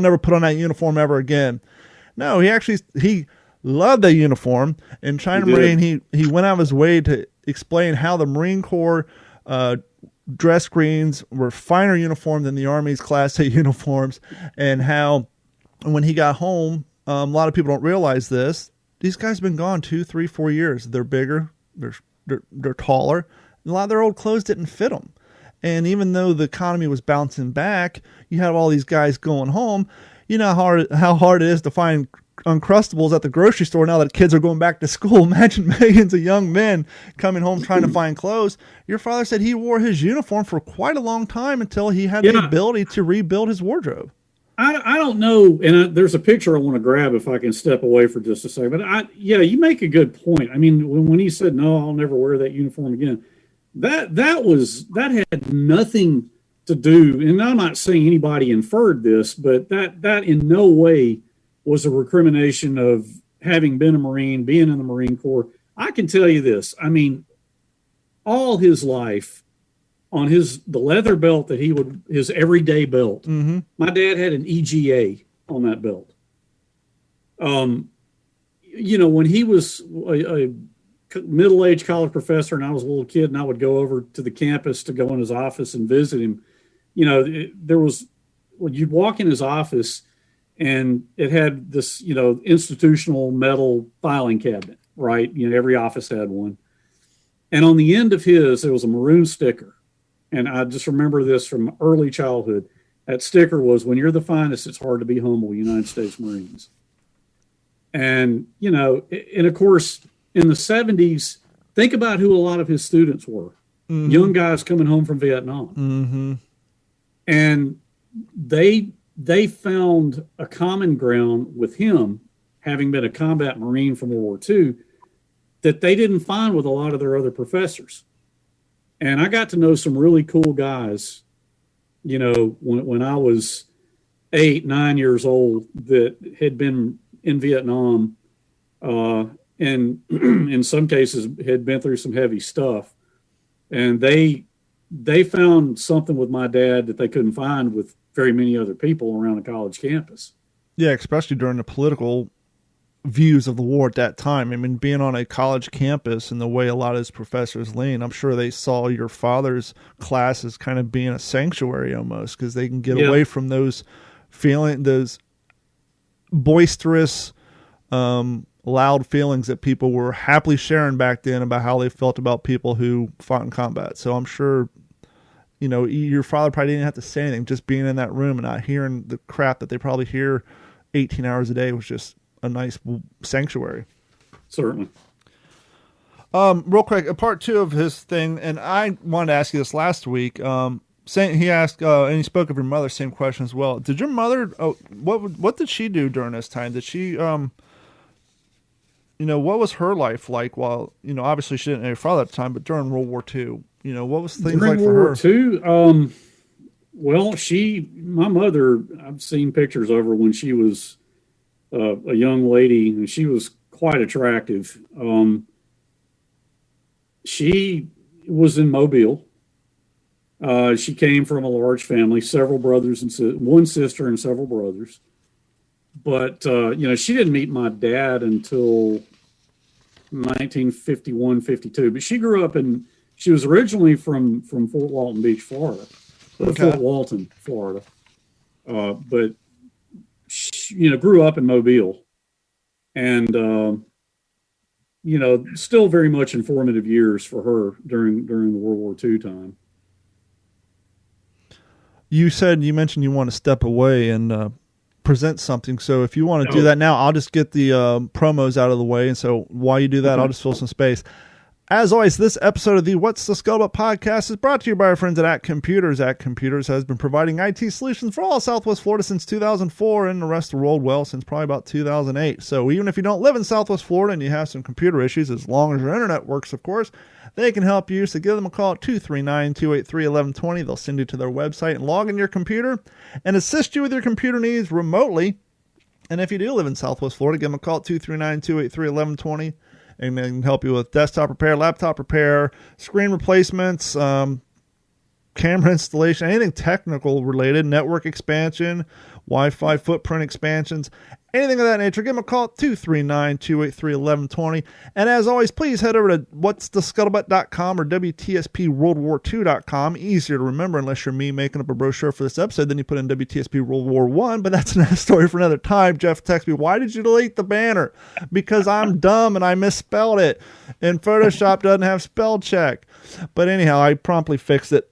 never put on that uniform ever again. No, he loved the uniform. In China Marine, he went out of his way to explain how the Marine Corps dress greens were finer uniform than the Army's Class A uniforms, and how when he got home, a lot of people don't realize this. These guys have been gone 2, 3, 4 years. They're bigger. They're taller. A lot of their old clothes didn't fit them. And even though the economy was bouncing back, you have all these guys going home. you know how hard it is to find Uncrustables at the grocery store now that kids are going back to school. Imagine millions of young men coming home trying to find clothes. Your father said he wore his uniform for quite a long time until he had the ability to rebuild his wardrobe. I don't know, and there's a picture I want to grab if I can step away for just a second. But you make a good point. I mean, when he said, "No, I'll never wear that uniform again," that had nothing to do. And I'm not saying anybody inferred this, but that in no way was a recrimination of having been a Marine, being in the Marine Corps. I can tell you this. I mean, all his life on the leather belt that his everyday belt, my dad had an EGA on that belt. You know, when he was a middle-aged college professor and I was a little kid and I would go over to the campus to go in his office and visit him, you know, you'd walk in his office and it had this, you know, institutional metal filing cabinet, right? You know, every office had one. And on the end of his, there was a maroon sticker. And I just remember this from early childhood. That sticker was, "When you're the finest, it's hard to be humble, United States Marines." And, you know, and of course, in the 70s, think about who a lot of his students were. Young guys coming home from Vietnam. And they found a common ground with him, having been a combat Marine from World War II, that they didn't find with a lot of their other professors. And I got to know some really cool guys, you know, when I was 8, 9 years old that had been in Vietnam, and in some cases had been through some heavy stuff. And they found something with my dad that they couldn't find with very many other people around a college campus. Yeah, especially during the political views of the war at that time. I mean, being on a college campus and the way a lot of his professors lean, I'm sure they saw your father's class as kind of being a sanctuary almost, because they can get away from those boisterous, loud feelings that people were happily sharing back then about how they felt about people who fought in combat. So I'm sure, you know, your father probably didn't have to say anything. Just being in that room and not hearing the crap that they probably hear 18 hours a day was just a nice sanctuary. Certainly. Real quick, a part 2 of his thing, and I wanted to ask you this last week. He asked, and he spoke of your mother, same question as well. Did your mother, what did she do during this time? Did she, you know, what was her life like while, you know, obviously she didn't know your father at the time, but during World War II, you know, what was things during like for her? World War II, well, my mother, I've seen pictures of her when she was a young lady, and she was quite attractive. She was in Mobile. She came from a large family, several brothers and one sister and several brothers. But, you know, she didn't meet my dad until 1951, 52. But she grew up she was originally from Fort Walton Beach, Florida. Fort Walton, Florida. But she, you know, grew up in Mobile. And, you know, still very much informative years for her during the World War II time. You mentioned you want to step away and present something. So if you want to do that now, I'll just get the promos out of the way. And so while you do that, I'll just fill some space. As always, this episode of the What's the Scuttlebutt podcast is brought to you by our friends at Computers. Computers has been providing IT solutions for all of Southwest Florida since 2004 and the rest of the world, well, since probably about 2008. So even if you don't live in Southwest Florida and you have some computer issues, as long as your internet works, of course, they can help you. So give them a call at 239-283-1120. They'll send you to their website and log in your computer and assist you with your computer needs remotely. And if you do live in Southwest Florida, give them a call at 239-283-1120. And they can help you with desktop repair, laptop repair, screen replacements, camera installation, anything technical related, network expansion, Wi-Fi footprint expansions, anything of that nature. Give them a call at 239-283-1120. And as always, please head over to what'sthescuttlebutt.com or WTSPWorldWar2.com. Easier to remember unless you're me making up a brochure for this episode. Then you put in WTSP World War I, but that's another story for another time. Jeff texted me, why did you delete the banner? Because I'm dumb and I misspelled it. And Photoshop doesn't have spell check. But anyhow, I promptly fixed it.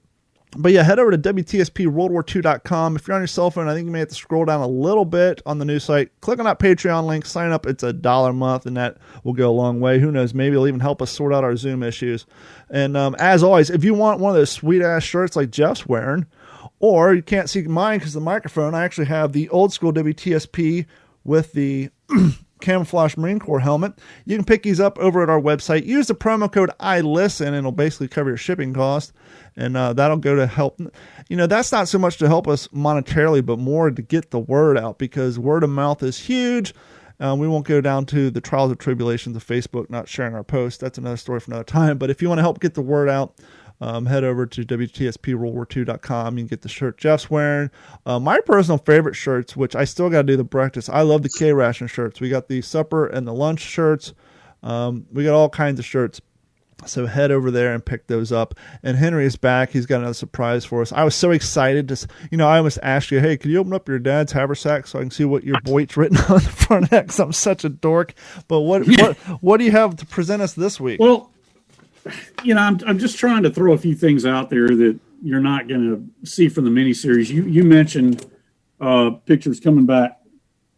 But yeah, head over to WTSPWorldWar2.com. If you're on your cell phone, I think you may have to scroll down a little bit on the new site. Click on that Patreon link, sign up. It's $1 a month, and that will go a long way. Who knows? Maybe it'll even help us sort out our Zoom issues. And as always, if you want one of those sweet-ass shirts like Jeff's wearing, or you can't see mine because of the microphone, I actually have the old school WTSP with the camouflage Marine Corps helmet. You can pick these up over at our website. Use the promo code ILISTEN, and it'll basically cover your shipping cost. And that'll go to help. That's not so much to help us monetarily, but more to get the word out, because word of mouth is huge. We won't go down to the trials and tribulations of Facebook not sharing our posts. That's another story for another time. But if you want to help get the word out, head over to WTSPWorldWar2.com. You can get the shirt Jeff's wearing. My personal favorite shirts, which I still got to do the breakfast. I love the K-Ration shirts. We got the supper and the lunch shirts. We got all kinds of shirts. So head over there and pick those up. And Henry is back. He's got another surprise for us. I was so excited to, I almost asked you, hey, can you open up your dad's haversack so I can see what your Boyd's written on the front of that? Because I'm such a dork. But what do you have to present us this week? Well, I'm just trying to throw a few things out there that you're not going to see from the miniseries. You mentioned pictures coming back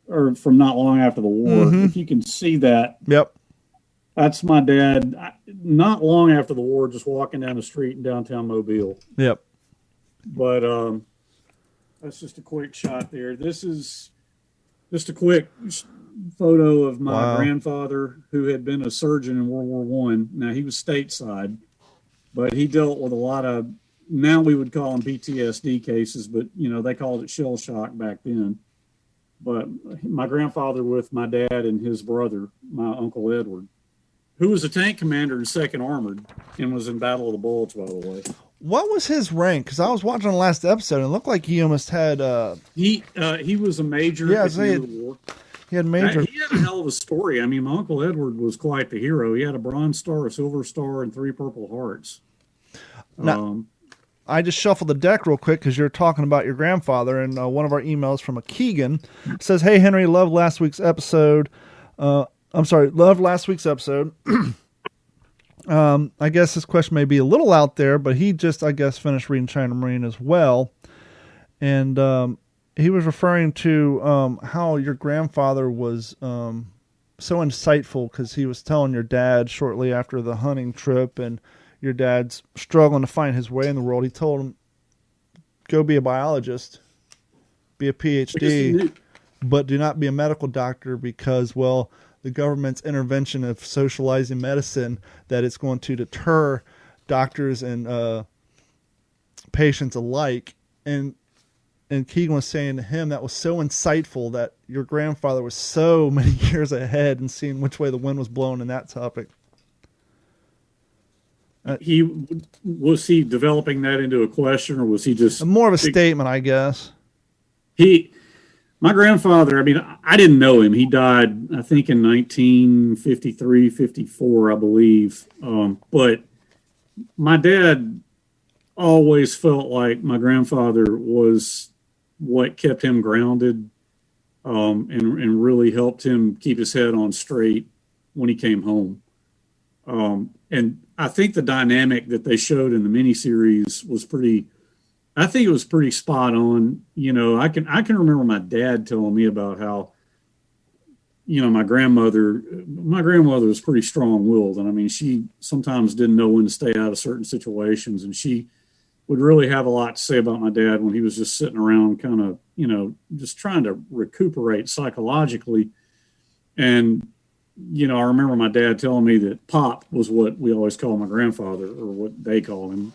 or from not long after the war. Mm-hmm. If you can see that. Yep. That's my dad, not long after the war, just walking down the street in downtown Mobile. Yep. But that's just a quick shot there. This is just a quick photo of my grandfather, who had been a surgeon in World War I. Now, he was stateside, but he dealt with a lot of, now we would call them PTSD cases, but, they called it shell shock back then. But my grandfather with my dad and his brother, my Uncle Edward, who was a tank commander in 2nd Armored and was in Battle of the Bulge, by the way. What was his rank? Because I was watching the last episode, and it looked like he almost had... He was a major at the end of the war. He had major... He had a hell of a story. I mean, my Uncle Edward was quite the hero. He had a Bronze Star, a Silver Star, and 3 Purple Hearts. Now, I just shuffled the deck real quick because you're talking about your grandfather, and one of our emails from a Keegan says, hey, Henry, love last week's episode. Love last week's episode. I guess this question may be a little out there, but he just, I guess, finished reading China Marine as well. And he was referring to how your grandfather was so insightful, because he was telling your dad shortly after the hunting trip, and your dad's struggling to find his way in the world. He told him, go be a biologist, be a PhD, but do not be a medical doctor, because, the government's intervention of socializing medicine, that it's going to deter doctors and patients alike. And Keegan was saying to him that was so insightful, that your grandfather was so many years ahead and seeing which way the wind was blowing in that topic. Was he developing that into a question, or was he just more of a statement, I guess? My grandfather, I mean, I didn't know him. He died, I think, in 1953, 54, I believe. But my dad always felt like my grandfather was what kept him grounded, and really helped him keep his head on straight when he came home. And I think the dynamic that they showed in the miniseries was pretty spot on. I can remember my dad telling me about how, my grandmother was pretty strong-willed. And I mean, she sometimes didn't know when to stay out of certain situations. And she would really have a lot to say about my dad when he was just sitting around kind of, just trying to recuperate psychologically. And, I remember my dad telling me that Pop was what we always call my grandfather, or what they call him.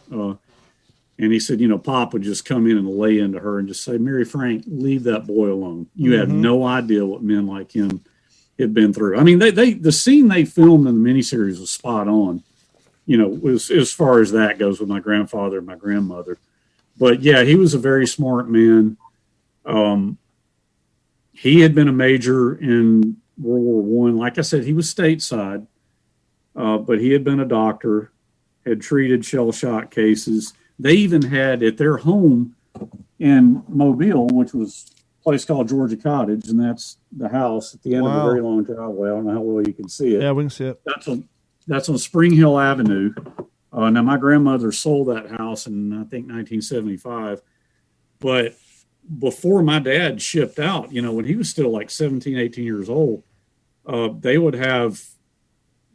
And he said, Pop would just come in and lay into her and just say, Mary Frank, leave that boy alone. You have no idea what men like him had been through. I mean, the scene they filmed in the miniseries was spot on, was, as far as that goes, with my grandfather and my grandmother. But yeah, he was a very smart man. He had been a major in World War I. Like I said, he was stateside, but he had been a doctor, had treated shell shock cases. They even had at their home in Mobile, which was a place called Georgia Cottage, and that's the house at the end of a very long driveway. I don't know how well you can see it. Yeah, we can see it. That's on Spring Hill Avenue. Now, my grandmother sold that house in, I think, 1975. But before my dad shipped out, when he was still like 17, 18 years old, they would have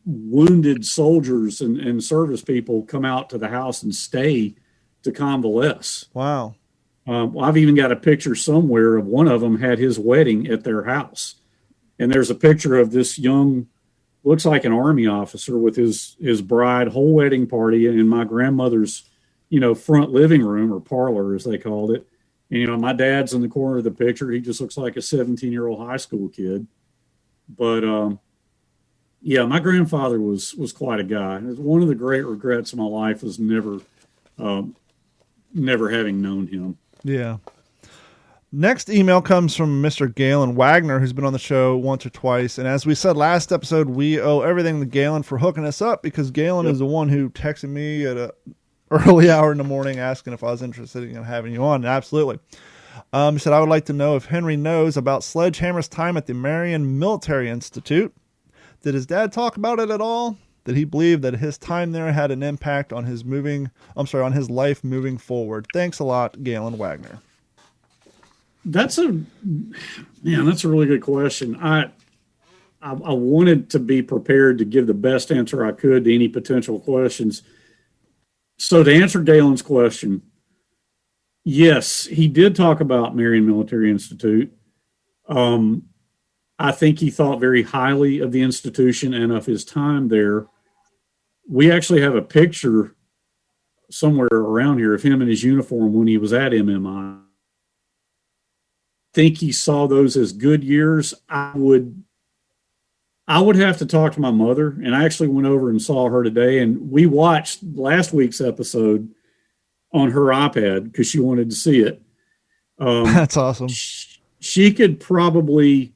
wounded soldiers and service people come out to the house and stay to convalesce. Wow. I've even got a picture somewhere of one of them had his wedding at their house. And there's a picture of this young, looks like an Army officer with his bride, whole wedding party in my grandmother's, front living room, or parlor as they called it. And, my dad's in the corner of the picture. He just looks like a 17-year-old high school kid. But, yeah, my grandfather was quite a guy. One of the great regrets of my life was never having known him. Yeah. Next email comes from Mr. Galen Wagner, who's been on the show once or twice. And as we said last episode, we owe everything to Galen for hooking us up, because Galen is the one who texted me at an early hour in the morning asking if I was interested in having you on. Absolutely. He said, I would like to know if Henry knows about Sledgehammer's time at the Marion Military Institute. Did his dad talk about it at all? Did he believe that his time there had an impact on his life moving forward? Thanks a lot, Galen Wagner. That's a really good question. I wanted to be prepared to give the best answer I could to any potential questions. So to answer Galen's question, yes, he did talk about Marion Military Institute. I think he thought very highly of the institution and of his time there. We actually have a picture somewhere around here of him in his uniform when he was at MMI. I think he saw those as good years. I would have to talk to my mother, and I actually went over and saw her today, and we watched last week's episode on her iPad because she wanted to see it. That's awesome. She could probably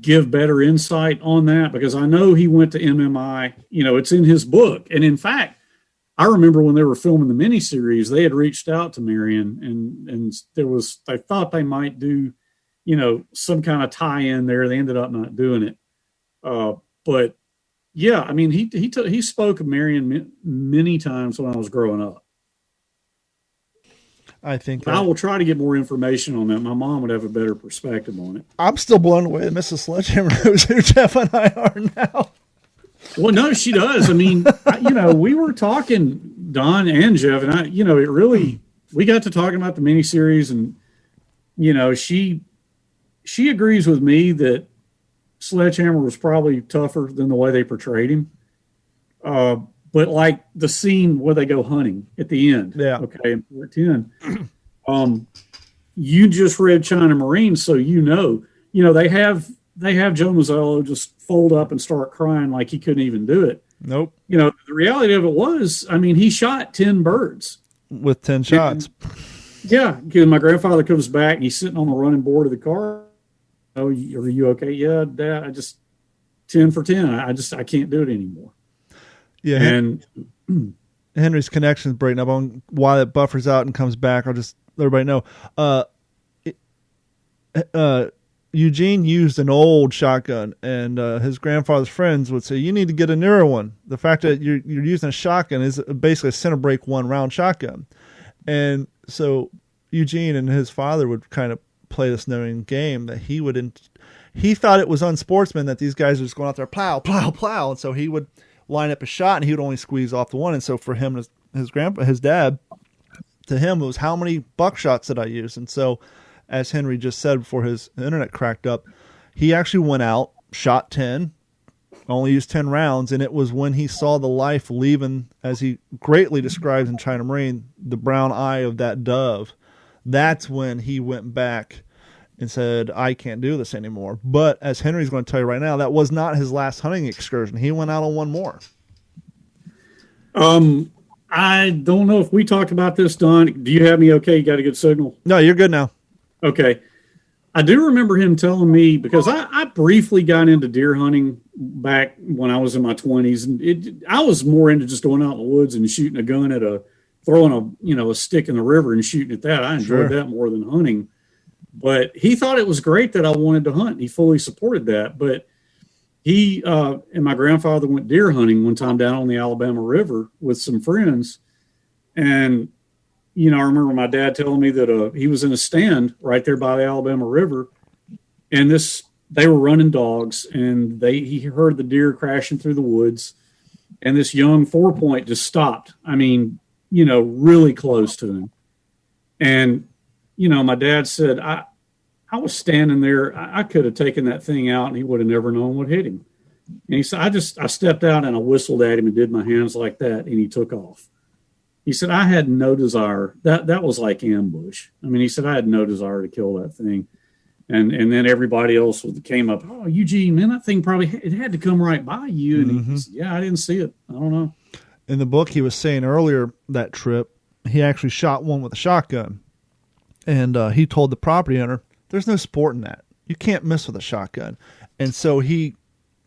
give better insight on that, because I know he went to MMI. It's in his book. And in fact, I remember when they were filming the miniseries, they had reached out to Marion, and they thought they might do, some kind of tie-in there. They ended up not doing it. But yeah, I mean, he spoke of Marion many times when I was growing up. I think I will try to get more information on that. My mom would have a better perspective on it. I'm still blown away that Mrs. Sledgehammer knows who Jeff and I are now. Well, no, she does. I mean, we were talking, Don and Jeff, and we got to talking about the miniseries, and, she agrees with me that Sledgehammer was probably tougher than the way they portrayed him. But like the scene where they go hunting at the end, yeah. Okay, in part 10, you just read China Marine, so they have Joe Mazzello just fold up and start crying like he couldn't even do it. Nope. The reality of it was, I mean, he shot 10 birds with 10 shots. Yeah, because my grandfather comes back and he's sitting on the running board of the car. Oh, are you okay? Yeah, Dad. I just 10 for 10. I can't do it anymore. Yeah, and Henry's connection is breaking up. On why it buffers out and comes back, I'll just let everybody know. Eugene used an old shotgun, and his grandfather's friends would say, "You need to get a newer one." The fact that you're using a shotgun is basically a center break 1-round shotgun, and so Eugene and his father would kind of play this knowing game that he thought it was unsportsman that these guys are just going out there plow, plow, plow, and so he would line up a shot, and he would only squeeze off the one. And so for him, his dad, to him, it was, how many buckshots did I use? And so, as Henry just said before his internet cracked up, he actually went out, shot 10, only used 10 rounds, and it was when he saw the life leaving, as he greatly describes in China Marine, the brown eye of that dove. That's when he went back and said, I can't do this anymore. But as Henry's going to tell you right now, that was not his last hunting excursion. He went out on one more. I don't know if we talked about this, Don. Do you have me okay? You got a good signal? No, you're good now. Okay. I do remember him telling me, because I briefly got into deer hunting back when I was in my 20s. And I was more into just going out in the woods and shooting a gun at throwing a stick in the river and shooting at that. I enjoyed that more than hunting. But he thought it was great that I wanted to hunt. He fully supported that. But he and my grandfather went deer hunting one time down on the Alabama River with some friends. And, you know, I remember my dad telling me that he was in a stand right there by the Alabama River, and they were running dogs, and he heard the deer crashing through the woods, and this young 4-point just stopped. I mean, you know, really close to him. And, you know, my dad said, I was standing there. I could have taken that thing out and he would have never known what hit him. And he said, I stepped out and I whistled at him and did my hands like that, and he took off. He said, I had no desire. That was like ambush. I mean, he said, I had no desire to kill that thing. And then everybody else came up, oh, Eugene, man, that thing it had to come right by you. And he said, yeah, I didn't see it. I don't know. In the book, he was saying earlier that trip, he actually shot one with a shotgun. And he told the property owner, there's no sport in that. You can't miss with a shotgun. And so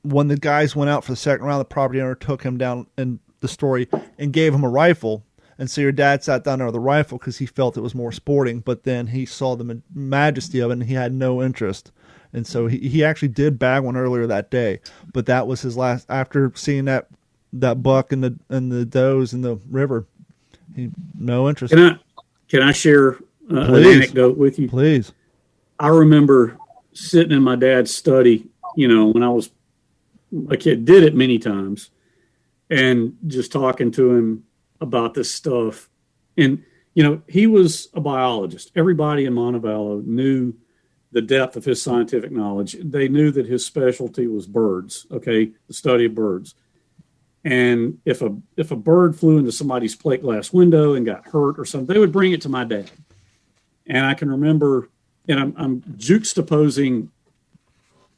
when the guys went out for the second round, the property owner took him down in the story and gave him a rifle. And so your dad sat down there with a rifle because he felt it was more sporting. But then he saw the majesty of it and he had no interest. And so he actually did bag one earlier that day. But that was his last, after seeing that buck and the does in the river, no interest. Can I share an anecdote with you? Please. I remember sitting in my dad's study, you know, when I was a kid, did it many times, and just talking to him about this stuff. And, you know, he was a biologist. Everybody in Montevallo knew the depth of his scientific knowledge. They knew that his specialty was birds, okay, the study of birds. And if a bird flew into somebody's plate glass window and got hurt or something, they would bring it to my dad. And I can remember, and I'm juxtaposing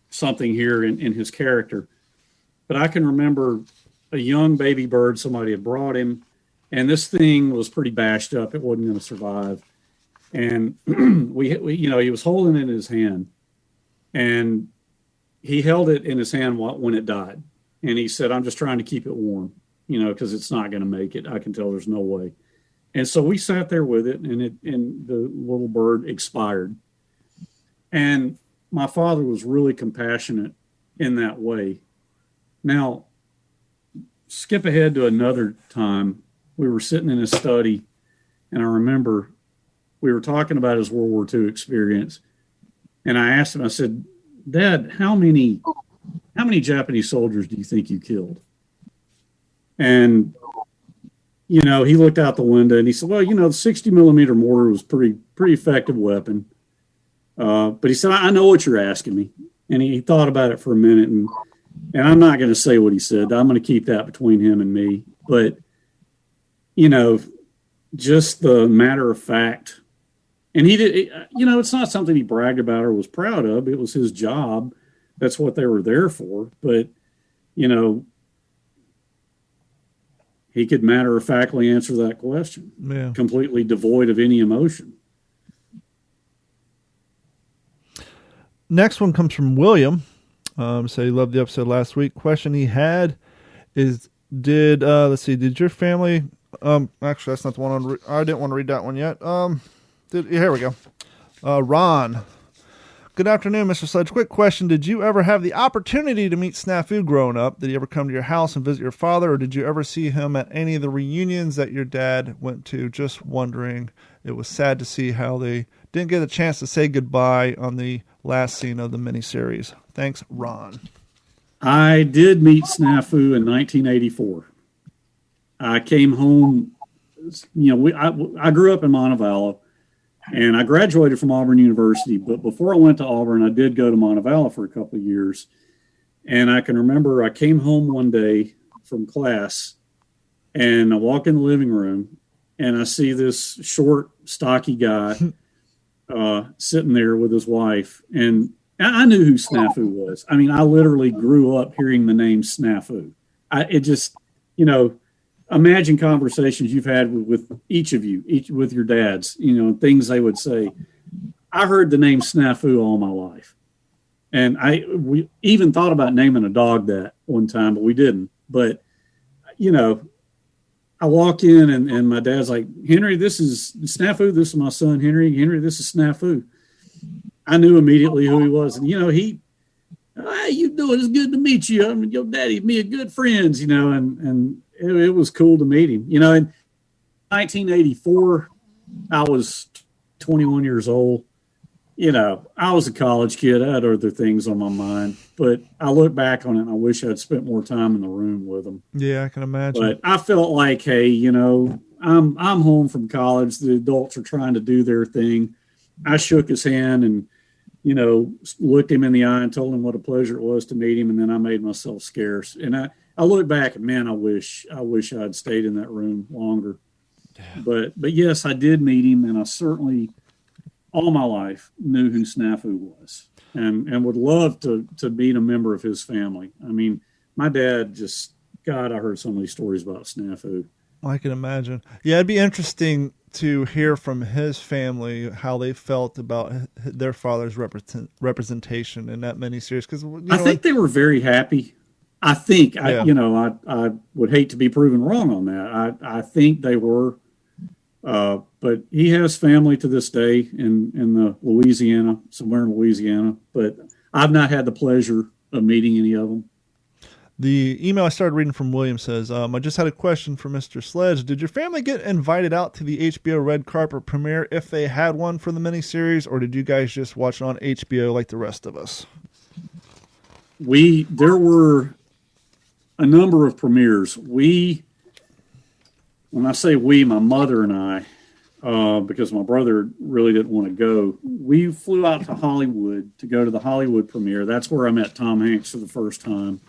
something here in his character, but I can remember a young baby bird somebody had brought him, and this thing was pretty bashed up. It wasn't going to survive. And we, you know, he was holding it in his hand, and he held it in his hand when it died. And he said, I'm just trying to keep it warm, you know, because it's not going to make it. I can tell there's no way. And so we sat there with it, and the little bird expired. And my father was really compassionate in that way. Now, skip ahead to another time. We were sitting in his study, and I remember we were talking about his World War II experience. And I asked him, I said, Dad, how many Japanese soldiers do you think you killed? And, you know, he looked out the window and he said, well, you know, the 60 millimeter mortar was pretty effective weapon. But he said, I know what you're asking me. And he thought about it for a minute, and I'm not going to say what he said. I'm going to keep that between him and me. But, you know, just the matter of fact, and he did, you know, it's not something he bragged about or was proud of. It was his job. That's what they were there for. But, you know, he could matter-of-factly answer that question, completely devoid of any emotion. Next one comes from William. So he loved the episode last week. Question he had is, did your family, actually that's not the one I didn't want to read that one yet. Here we go. Ron. Good afternoon, Mr. Sledge. Quick question. Did you ever have the opportunity to meet Snafu growing up? Did he ever come to your house and visit your father, or did you ever see him at any of the reunions that your dad went to? Just wondering. It was sad to see how they didn't get a chance to say goodbye on the last scene of the miniseries. Thanks, Ron. I did meet Snafu in 1984. I came home, you know, I grew up in Montevallo. And I graduated from Auburn University, but before I went to Auburn, I did go to Montevallo for a couple of years. And I can remember I came home one day from class, and I walk in the living room, and I see this short, stocky guy sitting there with his wife. And I knew who Snafu was. I mean, I literally grew up hearing the name Snafu. It just, you know, imagine conversations you've had with each of you, with your dads, you know, things they would say. I heard the name Snafu all my life. And we even thought about naming a dog that one time, but we didn't. But, you know, I walk in and my dad's like, Henry, this is Snafu. This is my son, Henry. Henry, this is Snafu. I knew immediately who he was. And, you know, he Hey, you doing? It's good to meet you. I mean, your daddy and me are good friends, and it was cool to meet him. In 1984, I was 21 years old. I was a college kid. I had other things on my mind, but I look back on it and I wish I'd spent more time in the room with them. Yeah, I can imagine. But I felt like, hey, I'm home from college. The adults are trying to do their thing. I shook his hand and, looked him in the eye and told him what a pleasure it was to meet him. And then I made myself scarce. And I look back and, man, I wish I'd stayed in that room longer. Yeah. But yes, I did meet him, and I certainly all my life knew who Snafu was, and would love to meet a member of his family. I mean, my dad God, I heard so many stories about Snafu. I can imagine. Yeah, it'd be interesting to hear from his family how they felt about their father's representation in that miniseries. Because I think they were very happy. I think, yeah. I would hate to be proven wrong on that. I think they were. But he has family to this day in the Louisiana, somewhere in Louisiana. But I've not had the pleasure of meeting any of them. The email I started reading from William says, I just had a question for Mr. Sledge. Did your family get invited out to the HBO red carpet premiere if they had one for the miniseries, or did you guys just watch it on HBO like the rest of us? There were a number of premieres. When I say we, my mother and I, because my brother really didn't want to go, we flew out to Hollywood to go to the Hollywood premiere. That's where I met Tom Hanks for the first time.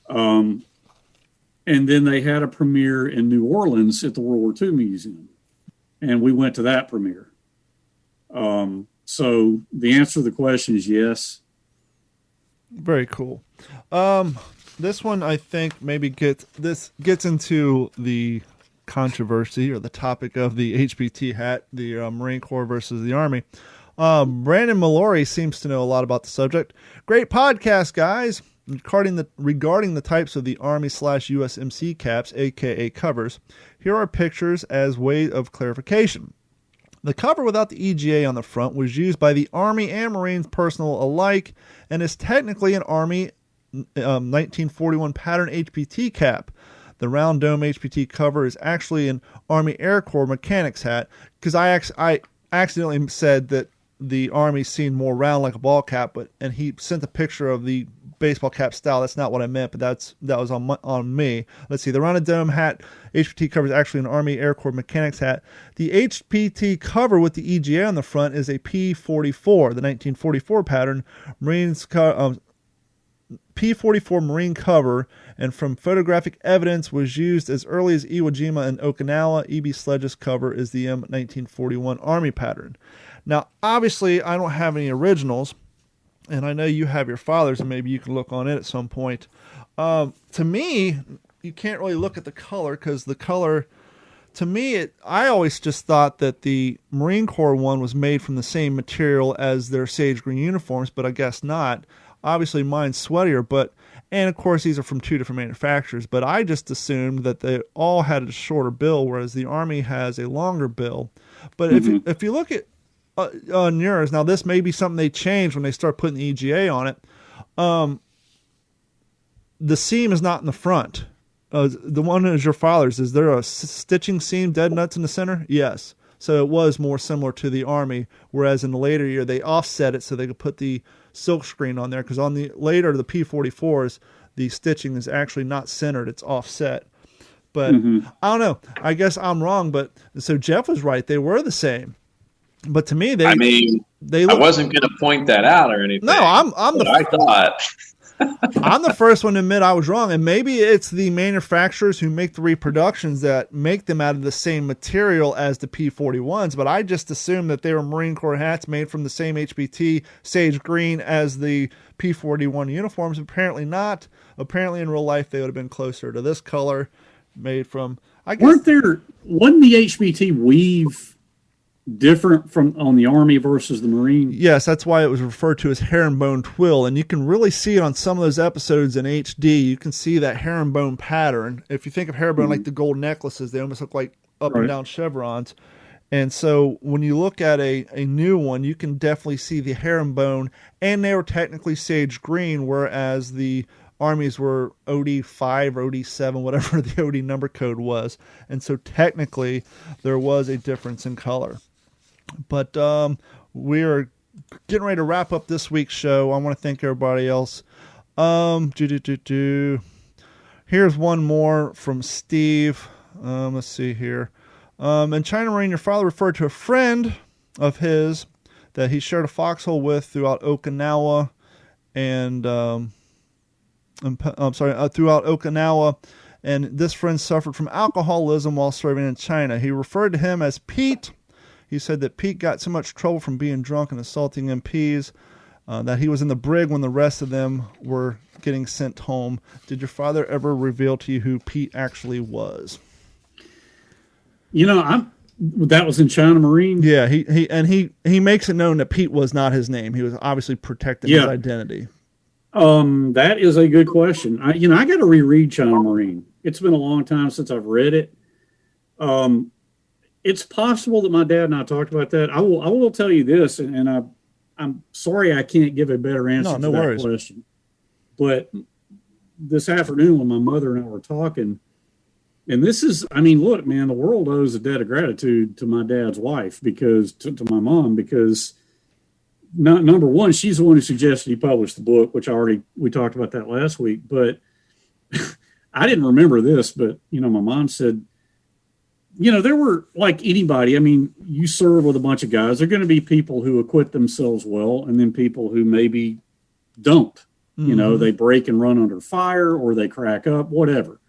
And then they had a premiere in New Orleans at the World War II Museum, and we went to that premiere. So the answer to the question is yes. Very cool. This one, I think, maybe gets into the controversy or the topic of the HBT hat, the Marine Corps versus the Army. Brandon Mallory seems to know a lot about the subject. Great podcast, guys. Regarding the types of the Army/USMC caps, aka covers, here are pictures as way of clarification. The cover without the EGA on the front was used by the Army and Marines personnel alike and is technically an Army 1941 pattern HPT cap. The round dome HPT cover is actually an Army Air Corps mechanic's hat, because I accidentally said that the Army seemed more round like a ball cap, and he sent a picture of the baseball cap style. That's not what I meant, but that was on me. Let's see. The rounded dome hat HPT cover is actually an Army Air Corps mechanic's hat. The HPT cover with the EGA on the front is a P-44, the 1944 pattern P-44 Marine cover, and from photographic evidence was used as early as Iwo Jima and Okinawa. E.B. Sledge's cover is the M1941 Army pattern. Now, obviously, I don't have any originals, and I know you have your father's, and maybe you can look on it at some point. To me, you can't really look at the color, because the color, to me, I always just thought that the Marine Corps one was made from the same material as their sage green uniforms, but I guess not. Obviously, mine's sweatier, and of course, these are from two different manufacturers, but I just assumed that they all had a shorter bill, whereas the Army has a longer bill. But if you look at on yours, now this may be something they change when they start putting the EGA on it. The seam is not in the front. The one is your father's. Is there a stitching seam, dead nuts in the center? Yes. So it was more similar to the Army, whereas in the later year they offset it so they could put the silk screen on there, because on the P-44s, the stitching is actually not centered, it's offset. But I don't know. I guess I'm wrong, but so Jeff was right. They were the same. But to me, I wasn't going to point that out or anything. No, I thought. I'm the first one to admit I was wrong, and maybe it's the manufacturers who make the reproductions that make them out of the same material as the P-41s, but I just assumed that they were Marine Corps hats made from the same HBT sage green as the P-41 uniforms. Apparently not. Apparently in real life they would have been closer to this color, made from, I guess. Wasn't the HBT weave different from on the Army versus the Marine? Yes, that's why it was referred to as herringbone twill, and you can really see it on some of those episodes in HD. You can see that herringbone pattern. If you think of herringbone like the gold necklaces, they almost look like up and down chevrons. And so when you look at a new one, you can definitely see the herringbone, and they were technically sage green, whereas the Armies were OD5 or OD7, whatever the OD number code was. And so technically there was a difference in color. But we are getting ready to wrap up this week's show. I want to thank everybody else. Here's one more from Steve. Let's see here. In China Marine, your father referred to a friend of his that he shared a foxhole with throughout Okinawa throughout Okinawa, and this friend suffered from alcoholism while serving in China. He referred to him as Pete. He said that Pete got so much trouble from being drunk and assaulting MPs that he was in the brig when the rest of them were getting sent home. Did your father ever reveal to you who Pete actually was? That was in China Marine. Yeah, he makes it known that Pete was not his name. He was obviously protecting his identity. That is a good question. I got to reread China Marine. It's been a long time since I've read it. It's possible that my dad and I talked about that. I will tell you this, and I'm sorry I can't give a better answer to that question. But this afternoon when my mother and I were talking, and this is, look, man, the world owes a debt of gratitude to my dad's wife to my mom, because number one, she's the one who suggested he publish the book, which we talked about that last week. But I didn't remember this, but, my mom said, there were, like anybody, you serve with a bunch of guys. There are going to be people who acquit themselves well, and then people who maybe don't. Mm-hmm. They break and run under fire, or they crack up, whatever.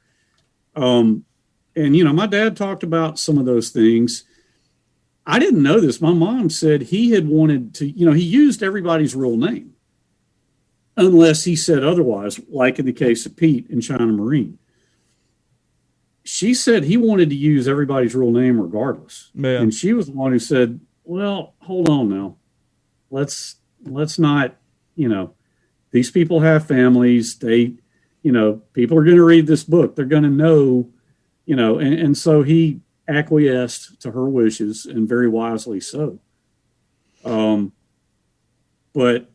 And my dad talked about some of those things. I didn't know this. My mom said he had wanted to, he used everybody's real name unless he said otherwise, like in the case of Pete in China Marine. She said he wanted to use everybody's real name regardless. Man. And she was the one who said, well, hold on now. Let's not, these people have families. They, people are going to read this book. They're going to know, and so he acquiesced to her wishes, and very wisely so. But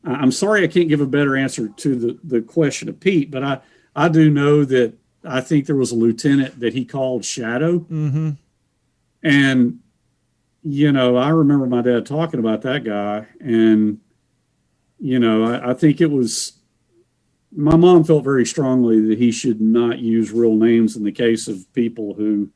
I'm sorry I can't give a better answer to the question of Pete, but I do know that I think there was a lieutenant that he called Shadow. Mm-hmm. And, I remember my dad talking about that guy, and, I think it was, my mom felt very strongly that he should not use real names in the case of people who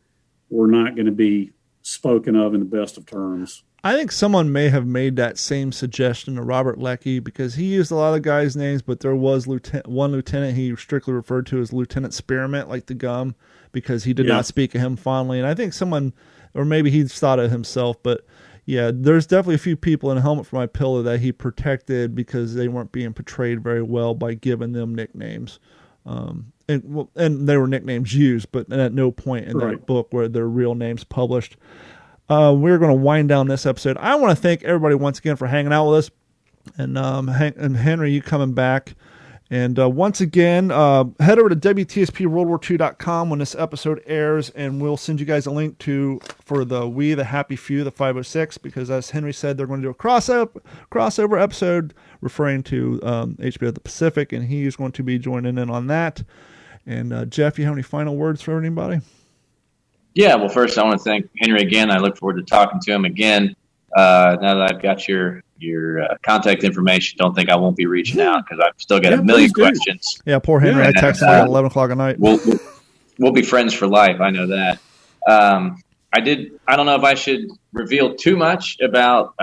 were not going to be spoken of in the best of terms. I think someone may have made that same suggestion to Robert Leckie, because he used a lot of guys' names, but there was one lieutenant he strictly referred to as Lieutenant Spearmint, like the gum, because he did not speak of him fondly. And I think someone, or maybe he thought of himself, but yeah, there's definitely a few people in A Helmet for My Pillow that he protected because they weren't being portrayed very well by giving them nicknames. And they were nicknames used, but at no point in that book were their real names published. We're going to wind down this episode. I want to thank everybody once again for hanging out with us. And Henry, you coming back. And once again, head over to WTSPWorldWar2.com when this episode airs, and we'll send you guys a link for the Happy Few, the 506, because as Henry said, they're going to do a crossover episode referring to HBO The Pacific, and he's going to be joining in on that. And Jeff, you have any final words for anybody? Yeah, well, first I want to thank Henry again. I look forward to talking to him again. Now that I've got your contact information, don't think I won't be reaching out, because I've still got a million questions. Yeah, poor Henry. I texted him at 11 o'clock at night. We'll be friends for life. I know that. I don't know if I should reveal too much about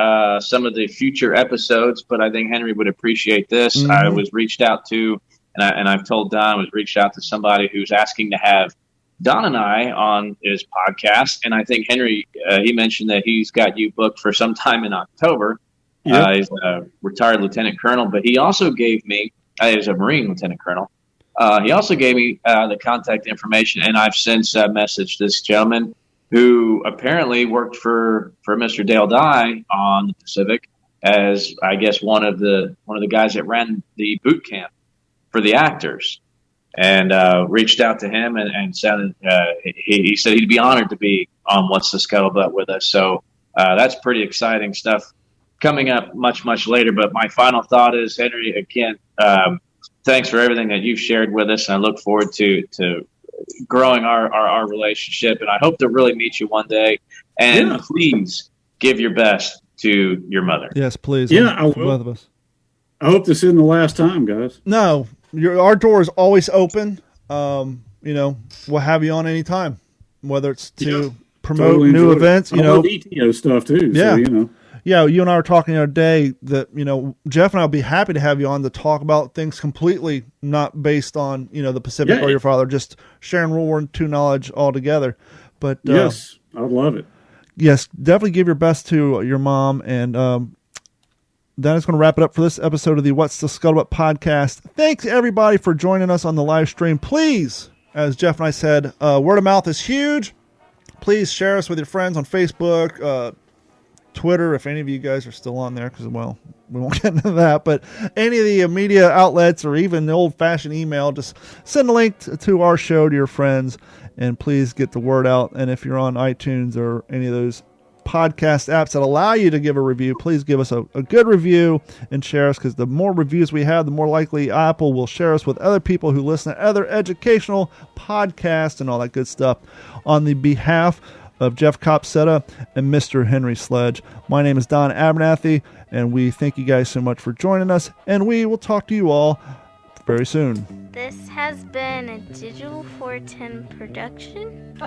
some of the future episodes, but I think Henry would appreciate this. Mm-hmm. I was reached out to, and I've told Don, I was reached out to somebody who's asking to have Don and I on his podcast, and I think Henry, he mentioned that he's got you booked for some time in October. Yep. He's a retired lieutenant colonel, but he also gave me, he's a Marine lieutenant colonel. He also gave me the contact information, and I've since messaged this gentleman who apparently worked for Mr. Dale Dye on the Pacific as, I guess, one of the guys that ran the boot camp for the actors. And reached out to him and sounded. He said he'd be honored to be on What's the Scuttlebutt with us. So that's pretty exciting stuff coming up much, much later. But my final thought is, Henry, again, thanks for everything that you've shared with us. And I look forward to growing our relationship. And I hope to really meet you one day. And please give your best to your mother. Yes, please. Yeah, I will. Both of us. I hope this isn't the last time, guys. No, our door is always open. We'll have you on anytime, whether it's to promote Totally new enjoyed it. events. I love ETO stuff too. Yeah. So, Yeah, you and I were talking the other day that, Jeff and I would be happy to have you on to talk about things completely not based on, the Pacific or your father, just sharing World War II knowledge altogether. But yes, I'd love it. Yes, definitely give your best to your mom. And that is going to wrap it up for this episode of the What's the Scuttlebutt podcast. Thanks, everybody, for joining us on the live stream. Please, as Jeff and I said, word of mouth is huge. Please share us with your friends on Facebook, Twitter, if any of you guys are still on there, because, well, we won't get into that. But any of the media outlets or even the old-fashioned email, just send a link to our show to your friends, and please get the word out. And if you're on iTunes or any of those podcast apps that allow you to give a review, please give us a good review and share us, because the more reviews we have, the more likely Apple will share us with other people who listen to other educational podcasts and all that good stuff. On the behalf of Jeff Copsetta and Mr. Henry Sledge, my name is Don Abernathy, and we thank you guys so much for joining us, and we will talk to you all very soon. This has been a Digital 410 production.